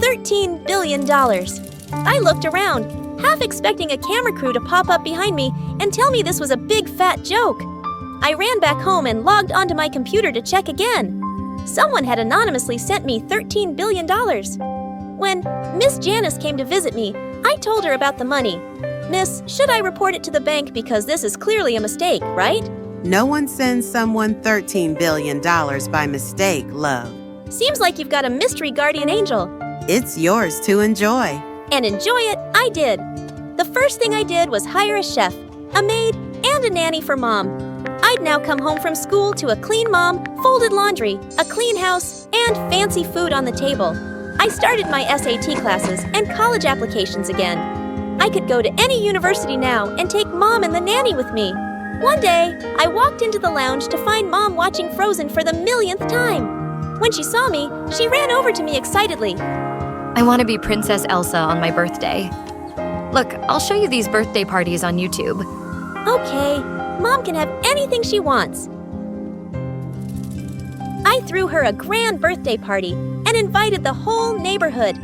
$13 billion. I looked around, half expecting a camera crew to pop up behind me and tell me this was a big fat joke. I ran back home and logged onto my computer to check again. Someone had anonymously sent me $13 billion. When Miss Janice came to visit me, I told her about the money. Miss, should I report it to the bank because this is clearly a mistake, right? No one sends someone $13 billion by mistake, love. Seems like you've got a mystery guardian angel. It's yours to enjoy. And enjoy it, I did. The first thing I did was hire a chef, a maid, and a nanny for Mom. I'd now come home from school to a clean mom, folded laundry, a clean house, and fancy food on the table. I started my SAT classes and college applications again. I could go to any university now and take Mom and the nanny with me. One day, I walked into the lounge to find Mom watching Frozen for the millionth time. When she saw me, she ran over to me excitedly. I want to be Princess Elsa on my birthday. Look, I'll show you these birthday parties on YouTube. Okay, Mom can have anything she wants. I threw her a grand birthday party and invited the whole neighborhood.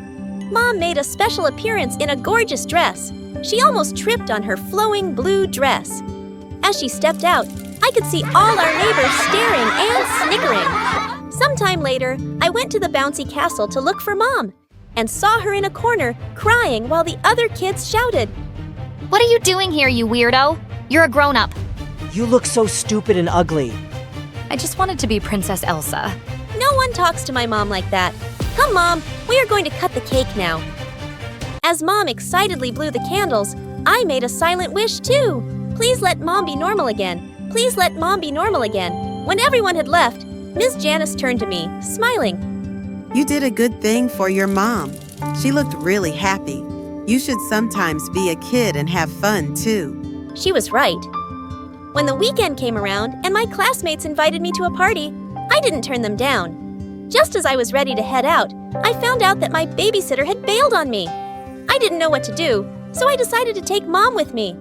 Mom made a special appearance in a gorgeous dress. She almost tripped on her flowing blue dress. As she stepped out, I could see all our neighbors staring and snickering. Sometime later, I went to the bouncy castle to look for Mom and saw her in a corner crying while the other kids shouted. What are you doing here, you weirdo? You're a grown-up. You look so stupid and ugly. I just wanted to be Princess Elsa. No one talks to my mom like that. Come, Mom, we are going to cut the cake now. As Mom excitedly blew the candles, I made a silent wish too. Please let Mom be normal again. Please let Mom be normal again. When everyone had left, Miss Janice turned to me, smiling. You did a good thing for your mom. She looked really happy. You should sometimes be a kid and have fun too. She was right. When the weekend came around and my classmates invited me to a party, I didn't turn them down. Just as I was ready to head out, I found out that my babysitter had bailed on me. I didn't know what to do, so I decided to take Mom with me.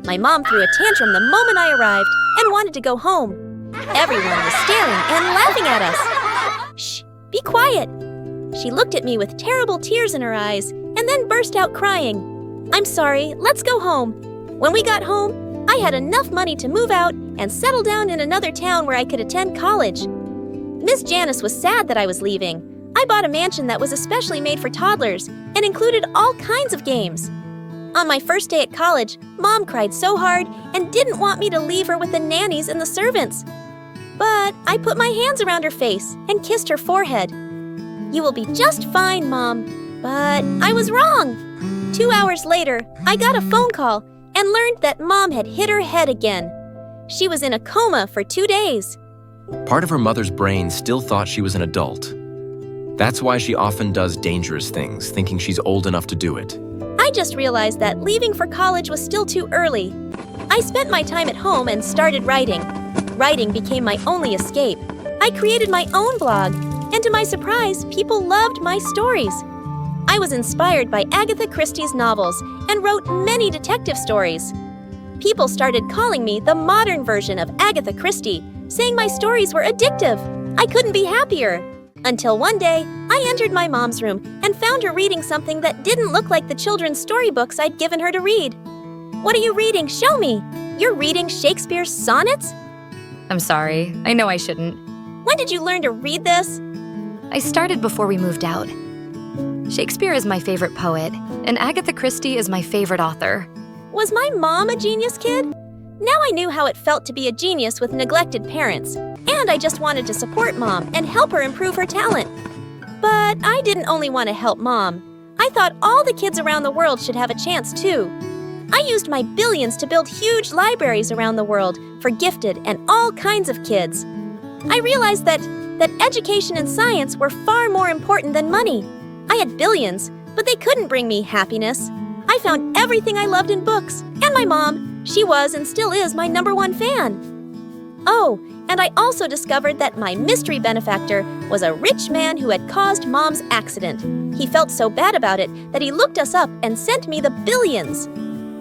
My mom threw a tantrum the moment I arrived and wanted to go home. Everyone was staring and laughing at us. Shh, be quiet. She looked at me with terrible tears in her eyes and then burst out crying. I'm sorry, let's go home. When we got home, I had enough money to move out and settle down in another town where I could attend college. Miss Janice was sad that I was leaving. I bought a mansion that was especially made for toddlers and included all kinds of games. On my first day at college, Mom cried so hard and didn't want me to leave her with the nannies and the servants. But I put my hands around her face and kissed her forehead. "You will be just fine, Mom." But I was wrong. 2 hours later, I got a phone call and learned that Mom had hit her head again. She was in a coma for 2 days. Part of her mother's brain still thought she was an adult. That's why she often does dangerous things, thinking she's old enough to do it. I just realized that leaving for college was still too early. I spent my time at home and started writing. Writing became my only escape. I created my own blog, and to my surprise, people loved my stories. I was inspired by Agatha Christie's novels and wrote many detective stories. People started calling me the modern version of Agatha Christie, saying my stories were addictive. I couldn't be happier. Until one day, I entered my mom's room and found her reading something that didn't look like the children's storybooks I'd given her to read. "What are you reading? Show me. You're reading Shakespeare's sonnets?" I'm sorry. I know I shouldn't. "When did you learn to read this?" I started before we moved out. Shakespeare is my favorite poet, and Agatha Christie is my favorite author. Was my mom a genius kid? Now I knew how it felt to be a genius with neglected parents, and I just wanted to support Mom and help her improve her talent. But I didn't only want to help Mom. I thought all the kids around the world should have a chance too. I used my billions to build huge libraries around the world for gifted and all kinds of kids. I realized that education and science were far more important than money. I had billions, but they couldn't bring me happiness. I found everything I loved in books, and my mom, she was and still is my #1 fan. Oh, and I also discovered that my mystery benefactor was a rich man who had caused Mom's accident. He felt so bad about it that he looked us up and sent me the billions.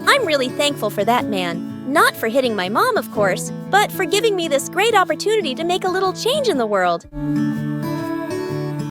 I'm really thankful for that man. Not for hitting my mom, of course, but for giving me this great opportunity to make a little change in the world.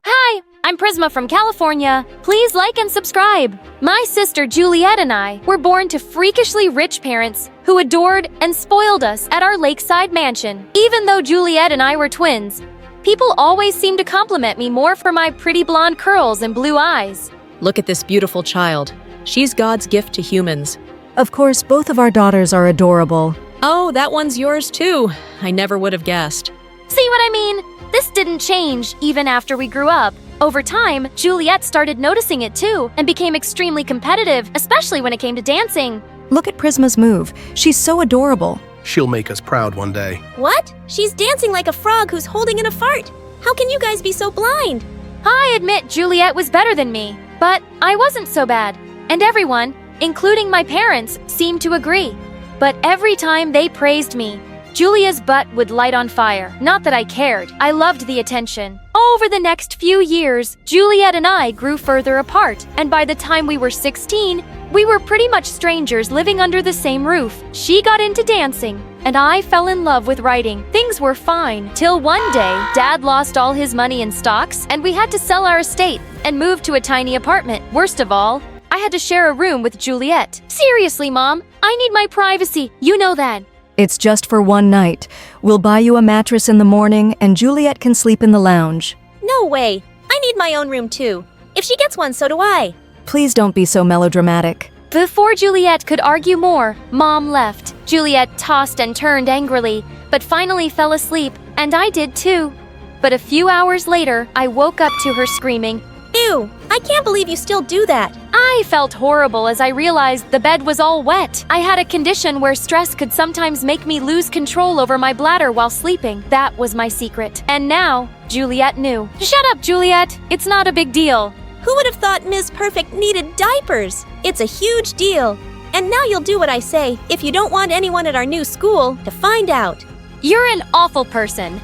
Hi, I'm Prisma from California. Please like and subscribe. My sister Juliet and I were born to freakishly rich parents who adored and spoiled us at our lakeside mansion. Even though Juliet and I were twins, people always seemed to compliment me more for my pretty blonde curls and blue eyes. Look at this beautiful child. She's God's gift to humans. Of course, both of our daughters are adorable. Oh, that one's yours too. I never would have guessed. See what I mean? This didn't change even after we grew up. Over time, Juliet started noticing it too and became extremely competitive, especially when it came to dancing. Look at Prisma's move. She's so adorable. She'll make us proud one day. What? She's dancing like a frog who's holding in a fart. How can you guys be so blind? I admit Juliet was better than me, but I wasn't so bad. And everyone, including my parents, seemed to agree. But every time they praised me, Julia's butt would light on fire. Not that I cared. I loved the attention. Over the next few years, Juliet and I grew further apart, and by the time we were 16, we were pretty much strangers living under the same roof. She got into dancing, and I fell in love with writing. Things were fine, till one day, Dad lost all his money in stocks, and we had to sell our estate and move to a tiny apartment. Worst of all, I had to share a room with Juliet. Seriously, Mom, I need my privacy. You know that. It's just for one night. We'll buy you a mattress in the morning, and Juliet can sleep in the lounge. No way. I need my own room too. If she gets one, so do I. Please don't be so melodramatic. Before Juliet could argue more, Mom left. Juliet tossed and turned angrily, but finally fell asleep, and I did too. But a few hours later, I woke up to her screaming, "Ew, I can't believe you still do that." I felt horrible as I realized the bed was all wet. I had a condition where stress could sometimes make me lose control over my bladder while sleeping. That was my secret. And now, Juliet knew. Shut up, Juliet. It's not a big deal. Who would have thought Ms. Perfect needed diapers? It's a huge deal. And now you'll do what I say if you don't want anyone at our new school to find out. You're an awful person.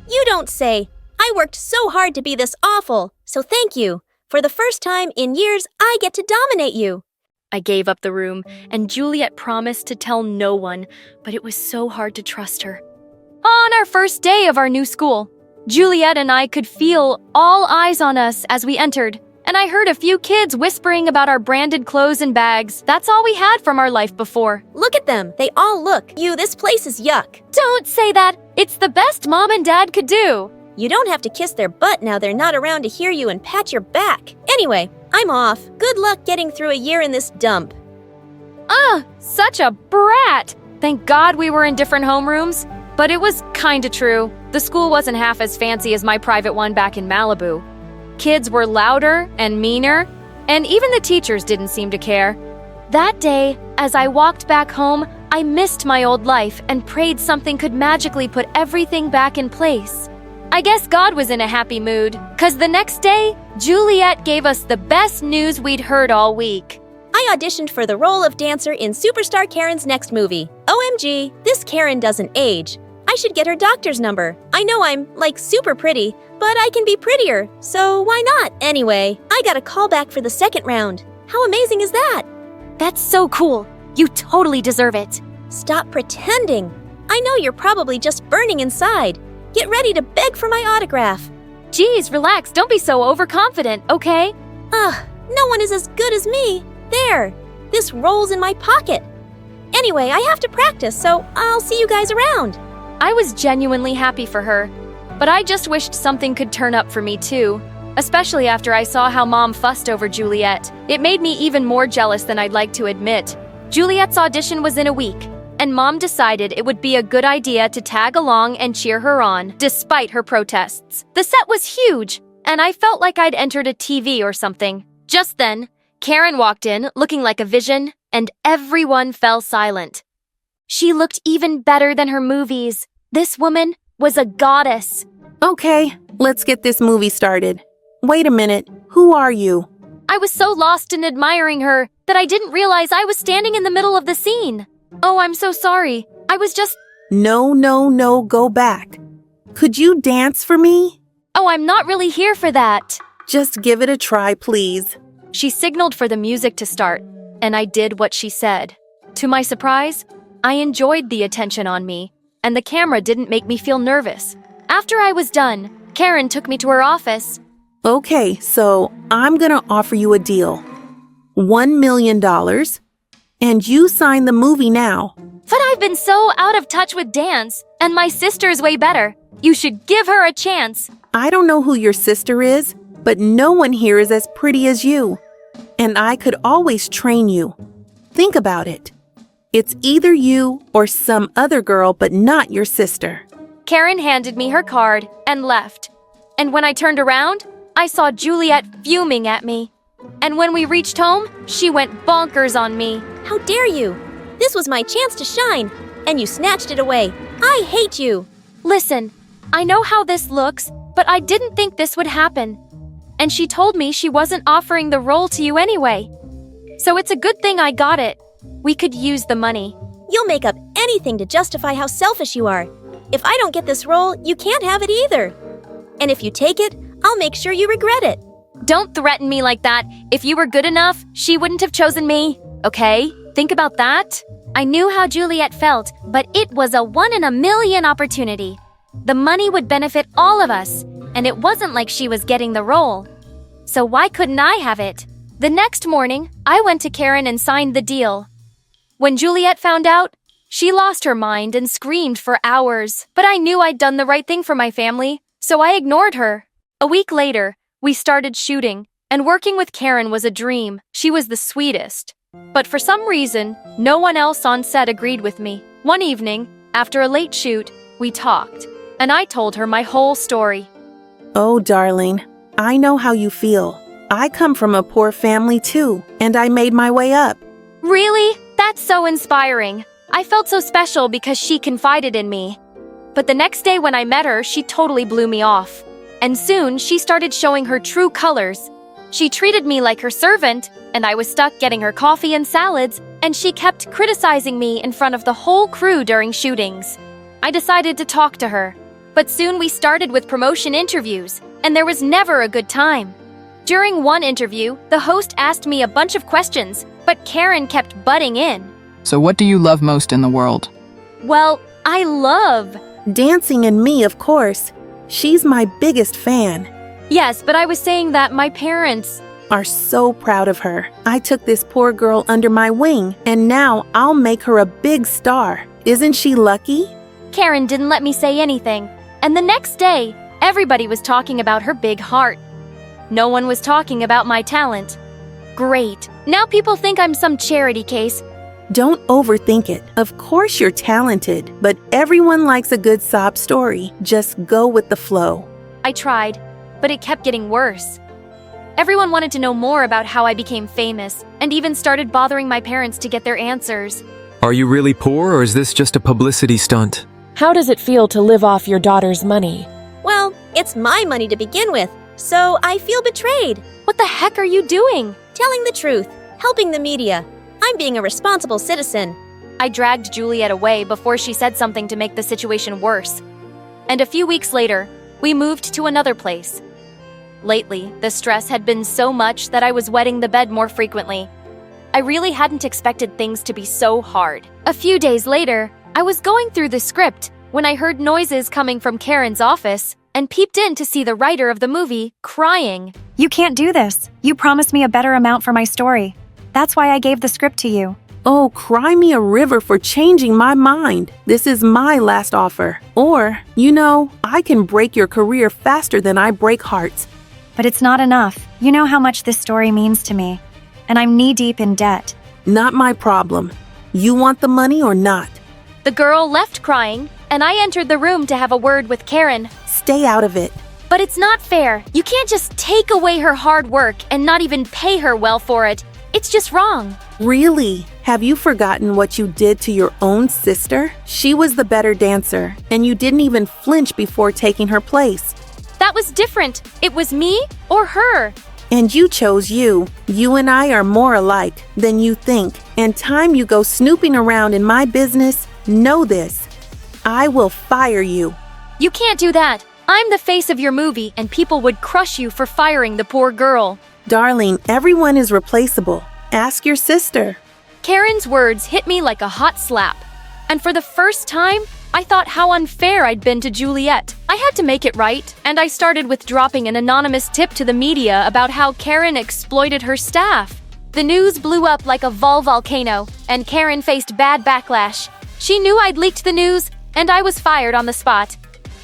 You don't say. I worked so hard to be this awful, so thank you. For the first time in years, I get to dominate you. I gave up the room, and Juliet promised to tell no one, but it was so hard to trust her. On our first day of our new school, Juliet and I could feel all eyes on us as we entered, and I heard a few kids whispering about our branded clothes and bags. That's all we had from our life before. Look at them. They all look. This place is yuck. Don't say that. It's the best Mom and Dad could do. You don't have to kiss their butt now they're not around to hear you and pat your back. Anyway, I'm off. Good luck getting through a year in this dump. Such a brat! Thank God we were in different homerooms. But it was kinda true. The school wasn't half as fancy as my private one back in Malibu. Kids were louder and meaner, and even the teachers didn't seem to care. That day, as I walked back home, I missed my old life and prayed something could magically put everything back in place. I guess God was in a happy mood, 'cause the next day, Juliet gave us the best news we'd heard all week. I auditioned for the role of dancer in Superstar Karen's next movie. OMG, this Karen doesn't age. I should get her doctor's number. I know I'm, super pretty, but I can be prettier, so why not? Anyway, I got a call back for the second round. How amazing is that? That's so cool. You totally deserve it. Stop pretending. I know you're probably just burning inside. Get ready to beg for my autograph. Geez, relax. Don't be so overconfident, okay? No one is as good as me. There, this rolls in my pocket. Anyway, I have to practice, so I'll see you guys around. I was genuinely happy for her, but I just wished something could turn up for me too, especially after I saw how Mom fussed over Juliet. It made me even more jealous than I'd like to admit. Juliet's audition was in a week, and Mom decided it would be a good idea to tag along and cheer her on, despite her protests. The set was huge, and I felt like I'd entered a TV or something. Just then, Karen walked in, looking like a vision, and everyone fell silent. She looked even better than her movies. This woman was a goddess. Okay, let's get this movie started. Wait a minute, who are you? I was so lost in admiring her that I didn't realize I was standing in the middle of the scene. Oh, I'm so sorry. I was just... No, go back. Could you dance for me? Oh, I'm not really here for that. Just give it a try, please. She signaled for the music to start, and I did what she said. To my surprise, I enjoyed the attention on me, and the camera didn't make me feel nervous. After I was done, Karen took me to her office. Okay, so I'm gonna offer you a deal. $1 million, and you sign the movie now. But I've been so out of touch with dance, and my sister's way better. You should give her a chance. I don't know who your sister is, but no one here is as pretty as you. And I could always train you. Think about it. It's either you or some other girl, but not your sister. Karen handed me her card and left. And when I turned around, I saw Juliet fuming at me. And when we reached home, she went bonkers on me. How dare you? This was my chance to shine, and you snatched it away. I hate you. Listen, I know how this looks, but I didn't think this would happen. And she told me she wasn't offering the role to you anyway. So it's a good thing I got it. We could use the money. You'll make up anything to justify how selfish you are. If I don't get this role, you can't have it either. And if you take it, I'll make sure you regret it. Don't threaten me like that. If you were good enough, she wouldn't have chosen me. Okay? Think about that. I knew how Juliet felt, but it was a 1 in a million opportunity. The money would benefit all of us, and it wasn't like she was getting the role. So why couldn't I have it? The next morning, I went to Karen and signed the deal. When Juliet found out, she lost her mind and screamed for hours. But I knew I'd done the right thing for my family, so I ignored her. A week later, we started shooting, and working with Karen was a dream. She was the sweetest. But for some reason, no one else on set agreed with me. One evening, after a late shoot, we talked, and I told her my whole story. Oh, darling, I know how you feel. I come from a poor family too, and I made my way up. Really? That's so inspiring. I felt so special because she confided in me. But the next day when I met her, she totally blew me off. And soon, she started showing her true colors. She treated me like her servant, and I was stuck getting her coffee and salads, and she kept criticizing me in front of the whole crew during shootings. I decided to talk to her. But soon we started with promotion interviews, and there was never a good time. During one interview, the host asked me a bunch of questions, but Karen kept butting in. So what do you love most in the world? Well, I love... dancing and me, of course. She's my biggest fan. Yes, but I was saying that my parents... are so proud of her. I took this poor girl under my wing, and now I'll make her a big star. Isn't she lucky? Karen didn't let me say anything. And the next day, Everybody was talking about her big heart. No one was talking about my talent. Great. Now people think I'm some charity case. Don't overthink it. Of course you're talented, but everyone likes a good sob story. Just go with the flow. I tried, but it kept getting worse. Everyone wanted to know more about how I became famous, and even started bothering my parents to get their answers. Are you really poor, or is this just a publicity stunt? How does it feel to live off your daughter's money? Well, it's my money to begin with, so I feel betrayed. What the heck are you doing? Telling the truth, helping the media. I'm being a responsible citizen. I dragged Juliet away before she said something to make the situation worse. And a few weeks later, we moved to another place. Lately, the stress had been so much that I was wetting the bed more frequently. I really hadn't expected things to be so hard. A few days later, I was going through the script when I heard noises coming from Karen's office and peeped in to see the writer of the movie crying. You can't do this. You promised me a better amount for my story. That's why I gave the script to you. Oh, cry me a river for changing my mind. This is my last offer. Or, I can break your career faster than I break hearts. But it's not enough. You know how much this story means to me. And I'm knee-deep in debt. Not my problem. You want the money or not? The girl left crying, and I entered the room to have a word with Karen. Stay out of it. But it's not fair. You can't just take away her hard work and not even pay her well for it. It's just wrong. Really? Have you forgotten what you did to your own sister? She was the better dancer, and you didn't even flinch before taking her place. That was different. It was me or her. And you chose you. You and I are more alike than you think. And time you go snooping around in my business, know this. I will fire you. You can't do that. I'm the face of your movie, and people would crush you for firing the poor girl. Darling, everyone is replaceable. Ask your sister. Karen's words hit me like a hot slap. And for the first time, I thought how unfair I'd been to Juliet. I had to make it right, and I started with dropping an anonymous tip to the media about how Karen exploited her staff. The news blew up like a volcano, and Karen faced bad backlash. She knew I'd leaked the news, and I was fired on the spot.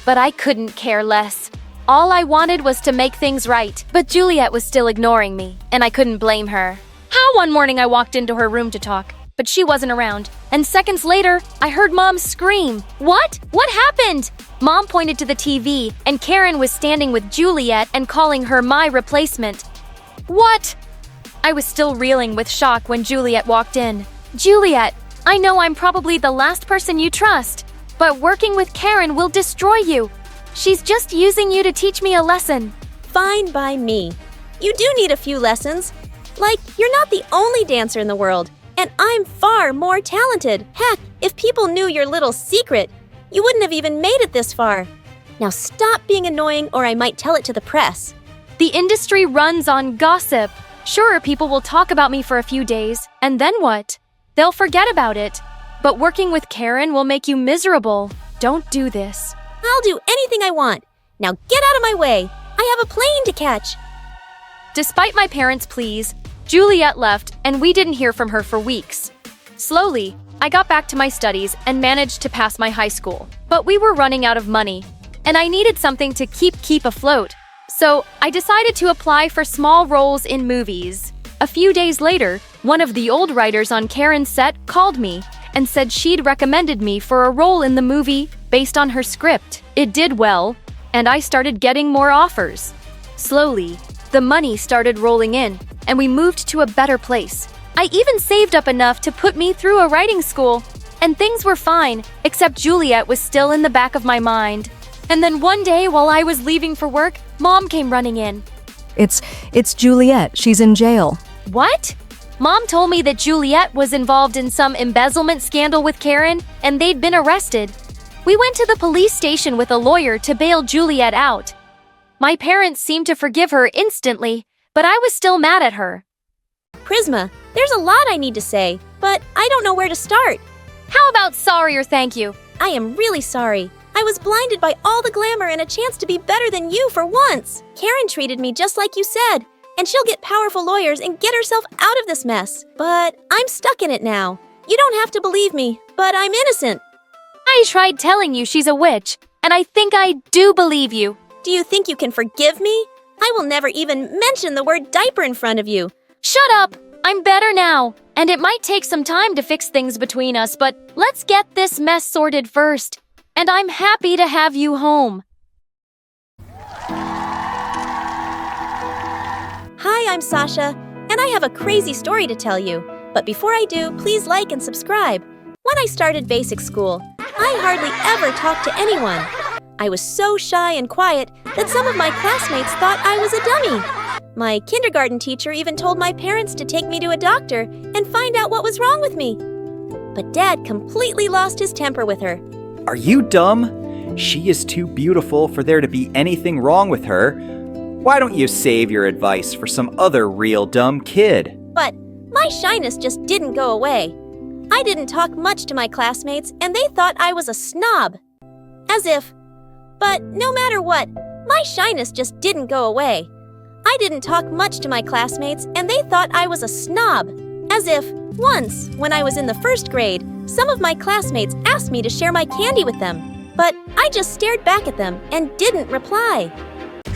But I couldn't care less. All I wanted was to make things right. But Juliet was still ignoring me, and I couldn't blame her. How one morning I walked into her room to talk, but she wasn't around. And seconds later, I heard Mom scream. What? What happened? Mom pointed to the TV, and Karen was standing with Juliet and calling her my replacement. What? I was still reeling with shock when Juliet walked in. Juliet, I know I'm probably the last person you trust, but working with Karen will destroy you. She's just using you to teach me a lesson. Fine by me. You do need a few lessons. Like, you're not the only dancer in the world, and I'm far more talented. Heck, if people knew your little secret, you wouldn't have even made it this far. Now stop being annoying or I might tell it to the press. The industry runs on gossip. Sure, people will talk about me for a few days, and then what? They'll forget about it. But working with Karen will make you miserable. Don't do this. I'll do anything I want. Now get out of my way. I have a plane to catch. Despite my parents' pleas, Juliet left, and we didn't hear from her for weeks. Slowly, I got back to my studies and managed to pass my high school. But we were running out of money, and I needed something to keep afloat. So I decided to apply for small roles in movies. A few days later, one of the old writers on Karen's set called me and said she'd recommended me for a role in the movie based on her script. It did well, and I started getting more offers. Slowly, the money started rolling in, and we moved to a better place. I even saved up enough to put me through a writing school, and things were fine, except Juliet was still in the back of my mind. And then one day, while I was leaving for work, Mom came running in. It's Juliet. She's in jail. What? Mom told me that Juliet was involved in some embezzlement scandal with Karen, and they'd been arrested. We went to the police station with a lawyer to bail Juliet out. My parents seemed to forgive her instantly, but I was still mad at her. Prisma, there's a lot I need to say, but I don't know where to start. How about sorry or thank you? I am really sorry. I was blinded by all the glamour and a chance to be better than you for once. Karen treated me just like you said, and she'll get powerful lawyers and get herself out of this mess. But I'm stuck in it now. You don't have to believe me, but I'm innocent. I tried telling you she's a witch, and I think I do believe you. Do you think you can forgive me? I will never even mention the word diaper in front of you. Shut up! I'm better now, and it might take some time to fix things between us, but let's get this mess sorted first. And I'm happy to have you home. Hi, I'm Sasha, and I have a crazy story to tell you. But before I do, please like and subscribe. When I started basic school, I hardly ever talked to anyone. I was so shy and quiet that some of my classmates thought I was a dummy. My kindergarten teacher even told my parents to take me to a doctor and find out what was wrong with me. But Dad completely lost his temper with her. Are you dumb? She is too beautiful for there to be anything wrong with her. Why don't you save your advice for some other real dumb kid? But my shyness just didn't go away. I didn't talk much to my classmates, and they thought I was a snob. As if. But no matter what, my shyness just didn't go away. I didn't talk much to my classmates, and they thought I was a snob. As if, once, when I was in the first grade, some of my classmates asked me to share my candy with them. But I just stared back at them and didn't reply.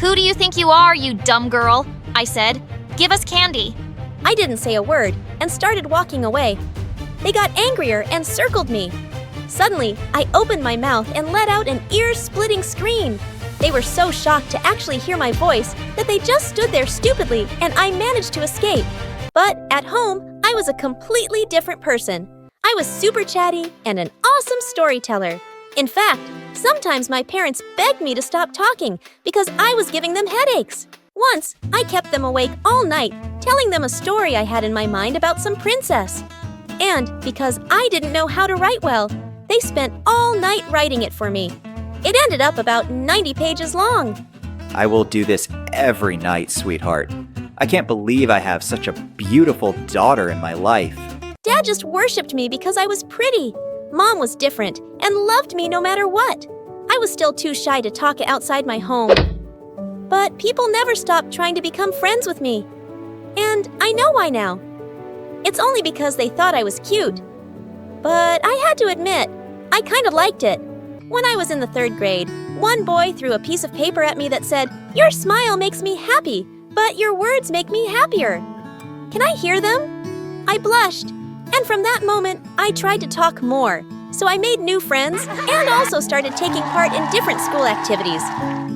Who do you think you are, you dumb girl? I said. Give us candy. I didn't say a word and started walking away. They got angrier and circled me. Suddenly, I opened my mouth and let out an ear-splitting scream. They were so shocked to actually hear my voice that they just stood there stupidly, and I managed to escape. But at home, I was a completely different person. I was super chatty and an awesome storyteller. In fact, sometimes my parents begged me to stop talking because I was giving them headaches. Once, I kept them awake all night, telling them a story I had in my mind about some princess. And because I didn't know how to write well, they spent all night writing it for me. It ended up about 90 pages long. I will do this every night, sweetheart. I can't believe I have such a beautiful daughter in my life. Dad just worshipped me because I was pretty. Mom was different and loved me no matter what. I was still too shy to talk outside my home. But people never stopped trying to become friends with me. And I know why now. It's only because they thought I was cute. But I had to admit, I kind of liked it. When I was in the 3rd grade, one boy threw a piece of paper at me that said, "Your smile makes me happy, but your words make me happier." Can I hear them? I blushed, and from that moment, I tried to talk more. So I made new friends and also started taking part in different school activities.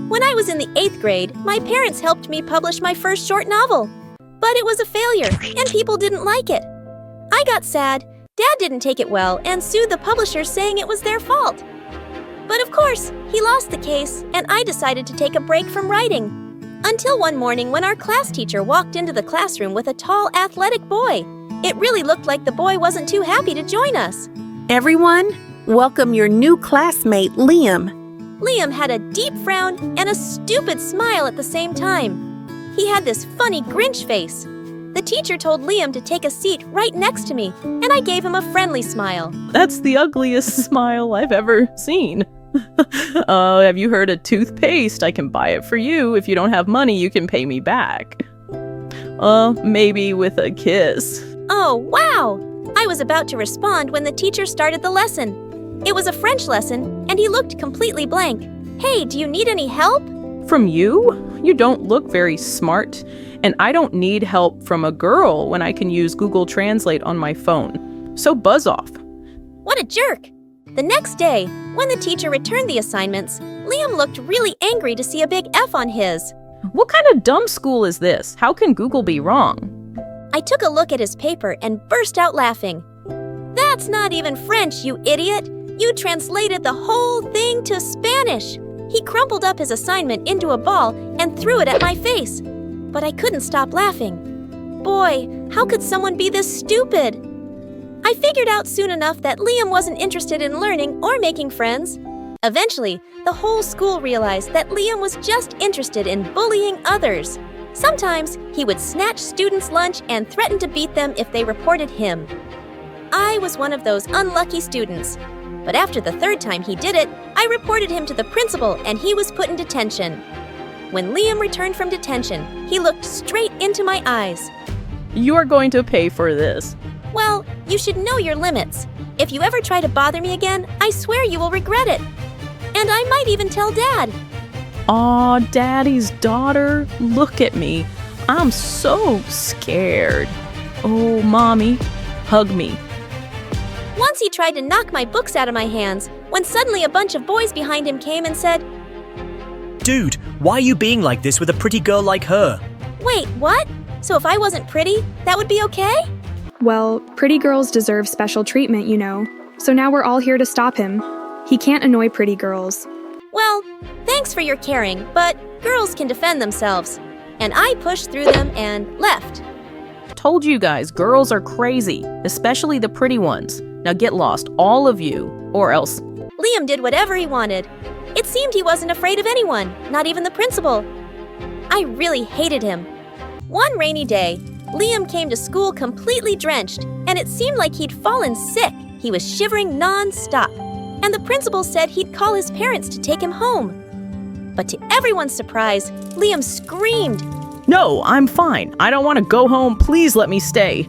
When I was in the 8th grade, my parents helped me publish my first short novel. But it was a failure, and people didn't like it. I got sad. Dad didn't take it well and sued the publisher saying it was their fault. But of course, he lost the case, and I decided to take a break from writing. Until one morning when our class teacher walked into the classroom with a tall, athletic boy. It really looked like the boy wasn't too happy to join us. Everyone, welcome your new classmate, Liam. Liam had a deep frown and a stupid smile at the same time. He had this funny Grinch face. The teacher told Liam to take a seat right next to me, and I gave him a friendly smile. That's the ugliest smile I've ever seen. Have you heard of toothpaste? I can buy it for you. If you don't have money, you can pay me back. Maybe with a kiss. Oh, wow! I was about to respond when the teacher started the lesson. It was a French lesson, and he looked completely blank. Hey, do you need any help? From you? You don't look very smart. And I don't need help from a girl when I can use Google Translate on my phone. So buzz off. What a jerk! The next day, when the teacher returned the assignments, Liam looked really angry to see a big F on his. What kind of dumb school is this? How can Google be wrong? I took a look at his paper and burst out laughing. That's not even French, you idiot! You translated the whole thing to Spanish! He crumpled up his assignment into a ball and threw it at my face. But I couldn't stop laughing. Boy, how could someone be this stupid? I figured out soon enough that Liam wasn't interested in learning or making friends. Eventually, the whole school realized that Liam was just interested in bullying others. Sometimes, he would snatch students' lunch and threaten to beat them if they reported him. I was one of those unlucky students. But after the 3rd time he did it, I reported him to the principal and he was put in detention. When Liam returned from detention, he looked straight into my eyes. You're going to pay for this. Well, you should know your limits. If you ever try to bother me again, I swear you will regret it. And I might even tell Dad. Aw, Daddy's daughter, look at me. I'm so scared. Oh, Mommy, hug me. Once he tried to knock my books out of my hands, when suddenly a bunch of boys behind him came and said, Dude, why are you being like this with a pretty girl like her? Wait, what? So if I wasn't pretty, that would be okay? Well, pretty girls deserve special treatment, you know. So now we're all here to stop him. He can't annoy pretty girls. Well, thanks for your caring, but girls can defend themselves. And I pushed through them and left. Told you guys, girls are crazy, especially the pretty ones. Now get lost, all of you, or else. Liam did whatever he wanted. It seemed he wasn't afraid of anyone, not even the principal. I really hated him. One rainy day, Liam came to school completely drenched, and it seemed like he'd fallen sick. He was shivering non-stop, and the principal said he'd call his parents to take him home. But to everyone's surprise, Liam screamed, No, I'm fine. I don't want to go home. Please let me stay.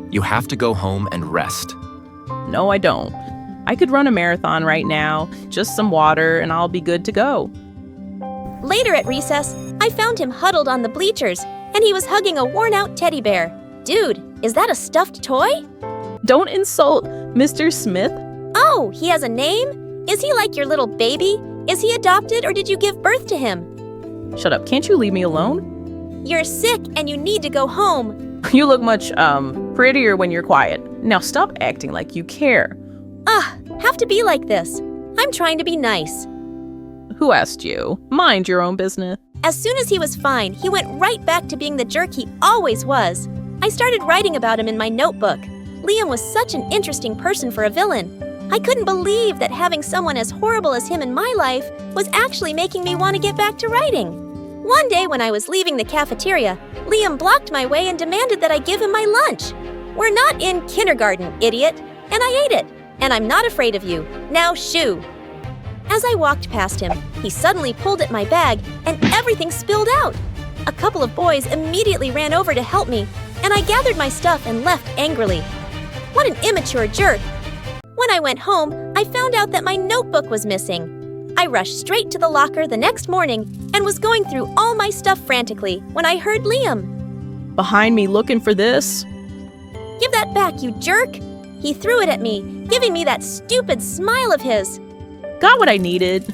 You have to go home and rest. No, I don't. I could run a marathon right now, just some water, and I'll be good to go. Later at recess, I found him huddled on the bleachers, and he was hugging a worn-out teddy bear. Dude, is that a stuffed toy? Don't insult Mr. Smith. Oh, he has a name? Is he like your little baby? Is he adopted, or did you give birth to him? Shut up, can't you leave me alone? You're sick, and you need to go home. You look much, prettier when you're quiet. Now stop acting like you care. Have to be like this. I'm trying to be nice. Who asked you? Mind your own business. As soon as he was fine, he went right back to being the jerk he always was. I started writing about him in my notebook. Liam was such an interesting person for a villain. I couldn't believe that having someone as horrible as him in my life was actually making me want to get back to writing. One day when I was leaving the cafeteria, Liam blocked my way and demanded that I give him my lunch. We're not in kindergarten, idiot. And I ate it. And I'm not afraid of you. Now shoo. As I walked past him, he suddenly pulled at my bag and everything spilled out. A couple of boys immediately ran over to help me, and I gathered my stuff and left angrily. What an immature jerk. When I went home, I found out that my notebook was missing. I rushed straight to the locker the next morning and was going through all my stuff frantically when I heard Liam. Behind me looking for this? Give that back, you jerk! He threw it at me, giving me that stupid smile of his. Got what I needed.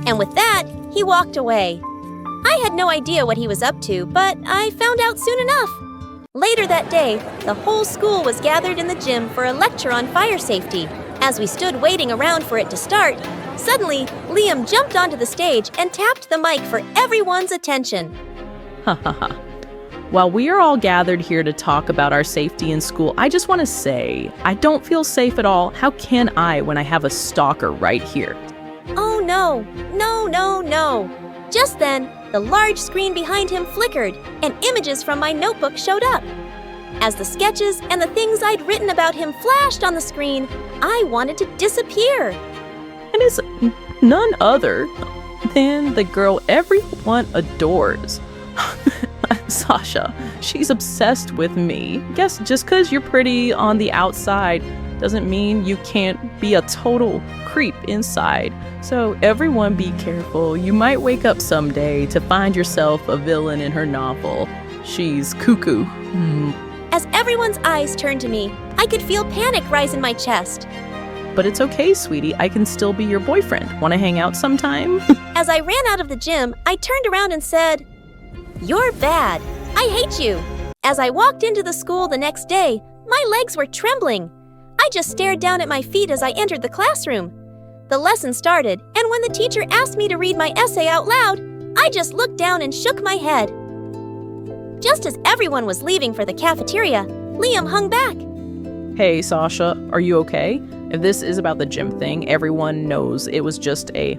And with that, he walked away. I had no idea what he was up to, but I found out soon enough. Later that day, the whole school was gathered in the gym for a lecture on fire safety. As we stood waiting around for it to start, suddenly, Liam jumped onto the stage and tapped the mic for everyone's attention. Ha ha ha. While we are all gathered here to talk about our safety in school, I just want to say, I don't feel safe at all. How can I when I have a stalker right here? Oh no, no, no, no. Just then, the large screen behind him flickered and images from my notebook showed up. As the sketches and the things I'd written about him flashed on the screen, I wanted to disappear. And it's none other than the girl everyone adores. Sasha, she's obsessed with me. Guess just because you're pretty on the outside doesn't mean you can't be a total creep inside. So everyone be careful. You might wake up someday to find yourself a villain in her novel. She's cuckoo. As everyone's eyes turned to me, I could feel panic rise in my chest. But it's okay, sweetie. I can still be your boyfriend. Want to hang out sometime? As I ran out of the gym, I turned around and said, "You're bad. I hate you." As I walked into the school the next day, my legs were trembling. I just stared down at my feet as I entered the classroom. The lesson started, and when the teacher asked me to read my essay out loud, I just looked down and shook my head. Just as everyone was leaving for the cafeteria, Liam hung back. Hey, Sasha, are you okay? If this is about the gym thing, everyone knows it was just a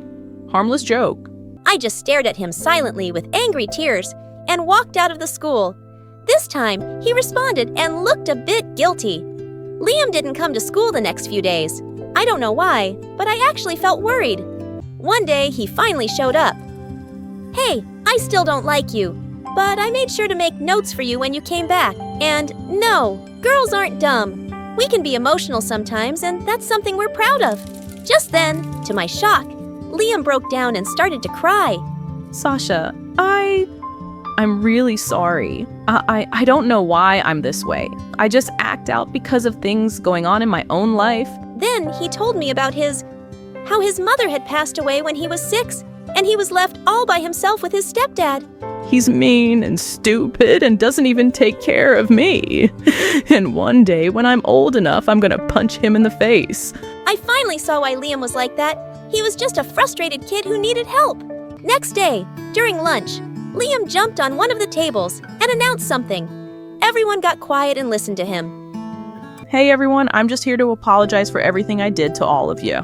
harmless joke. I just stared at him silently with angry tears and walked out of the school. This time, he responded and looked a bit guilty. Liam didn't come to school the next few days. I don't know why, but I actually felt worried. One day, he finally showed up. "Hey, I still don't like you, but I made sure to make notes for you when you came back. And no, girls aren't dumb. We can be emotional sometimes, and that's something we're proud of." Just then, to my shock, Liam broke down and started to cry. Sasha, I'm really sorry. I don't know why I'm this way. I just act out because of things going on in my own life. Then he told me about how his mother had passed away when he was 6, and he was left all by himself with his stepdad. He's mean and stupid and doesn't even take care of me. And one day, when I'm old enough, I'm gonna punch him in the face. I finally saw why Liam was like that. He was just a frustrated kid who needed help. Next day, during lunch, Liam jumped on one of the tables and announced something. Everyone got quiet and listened to him. Hey everyone, I'm just here to apologize for everything I did to all of you.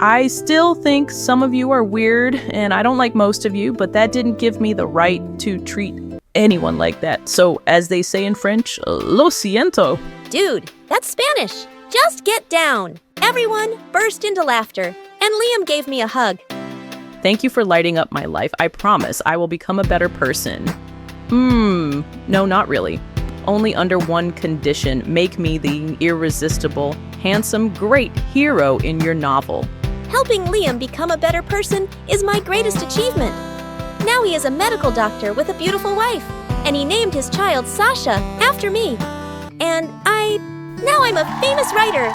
I still think some of you are weird, and I don't like most of you, but that didn't give me the right to treat anyone like that. So, as they say in French, lo siento. Dude, that's Spanish. Just get down. Everyone burst into laughter, and Liam gave me a hug. Thank you for lighting up my life. I promise I will become a better person. No, not really. Only under one condition. Make me the irresistible, handsome, great hero in your novel. Helping Liam become a better person is my greatest achievement. Now he is a medical doctor with a beautiful wife, and he named his child Sasha after me. And now I'm a famous writer.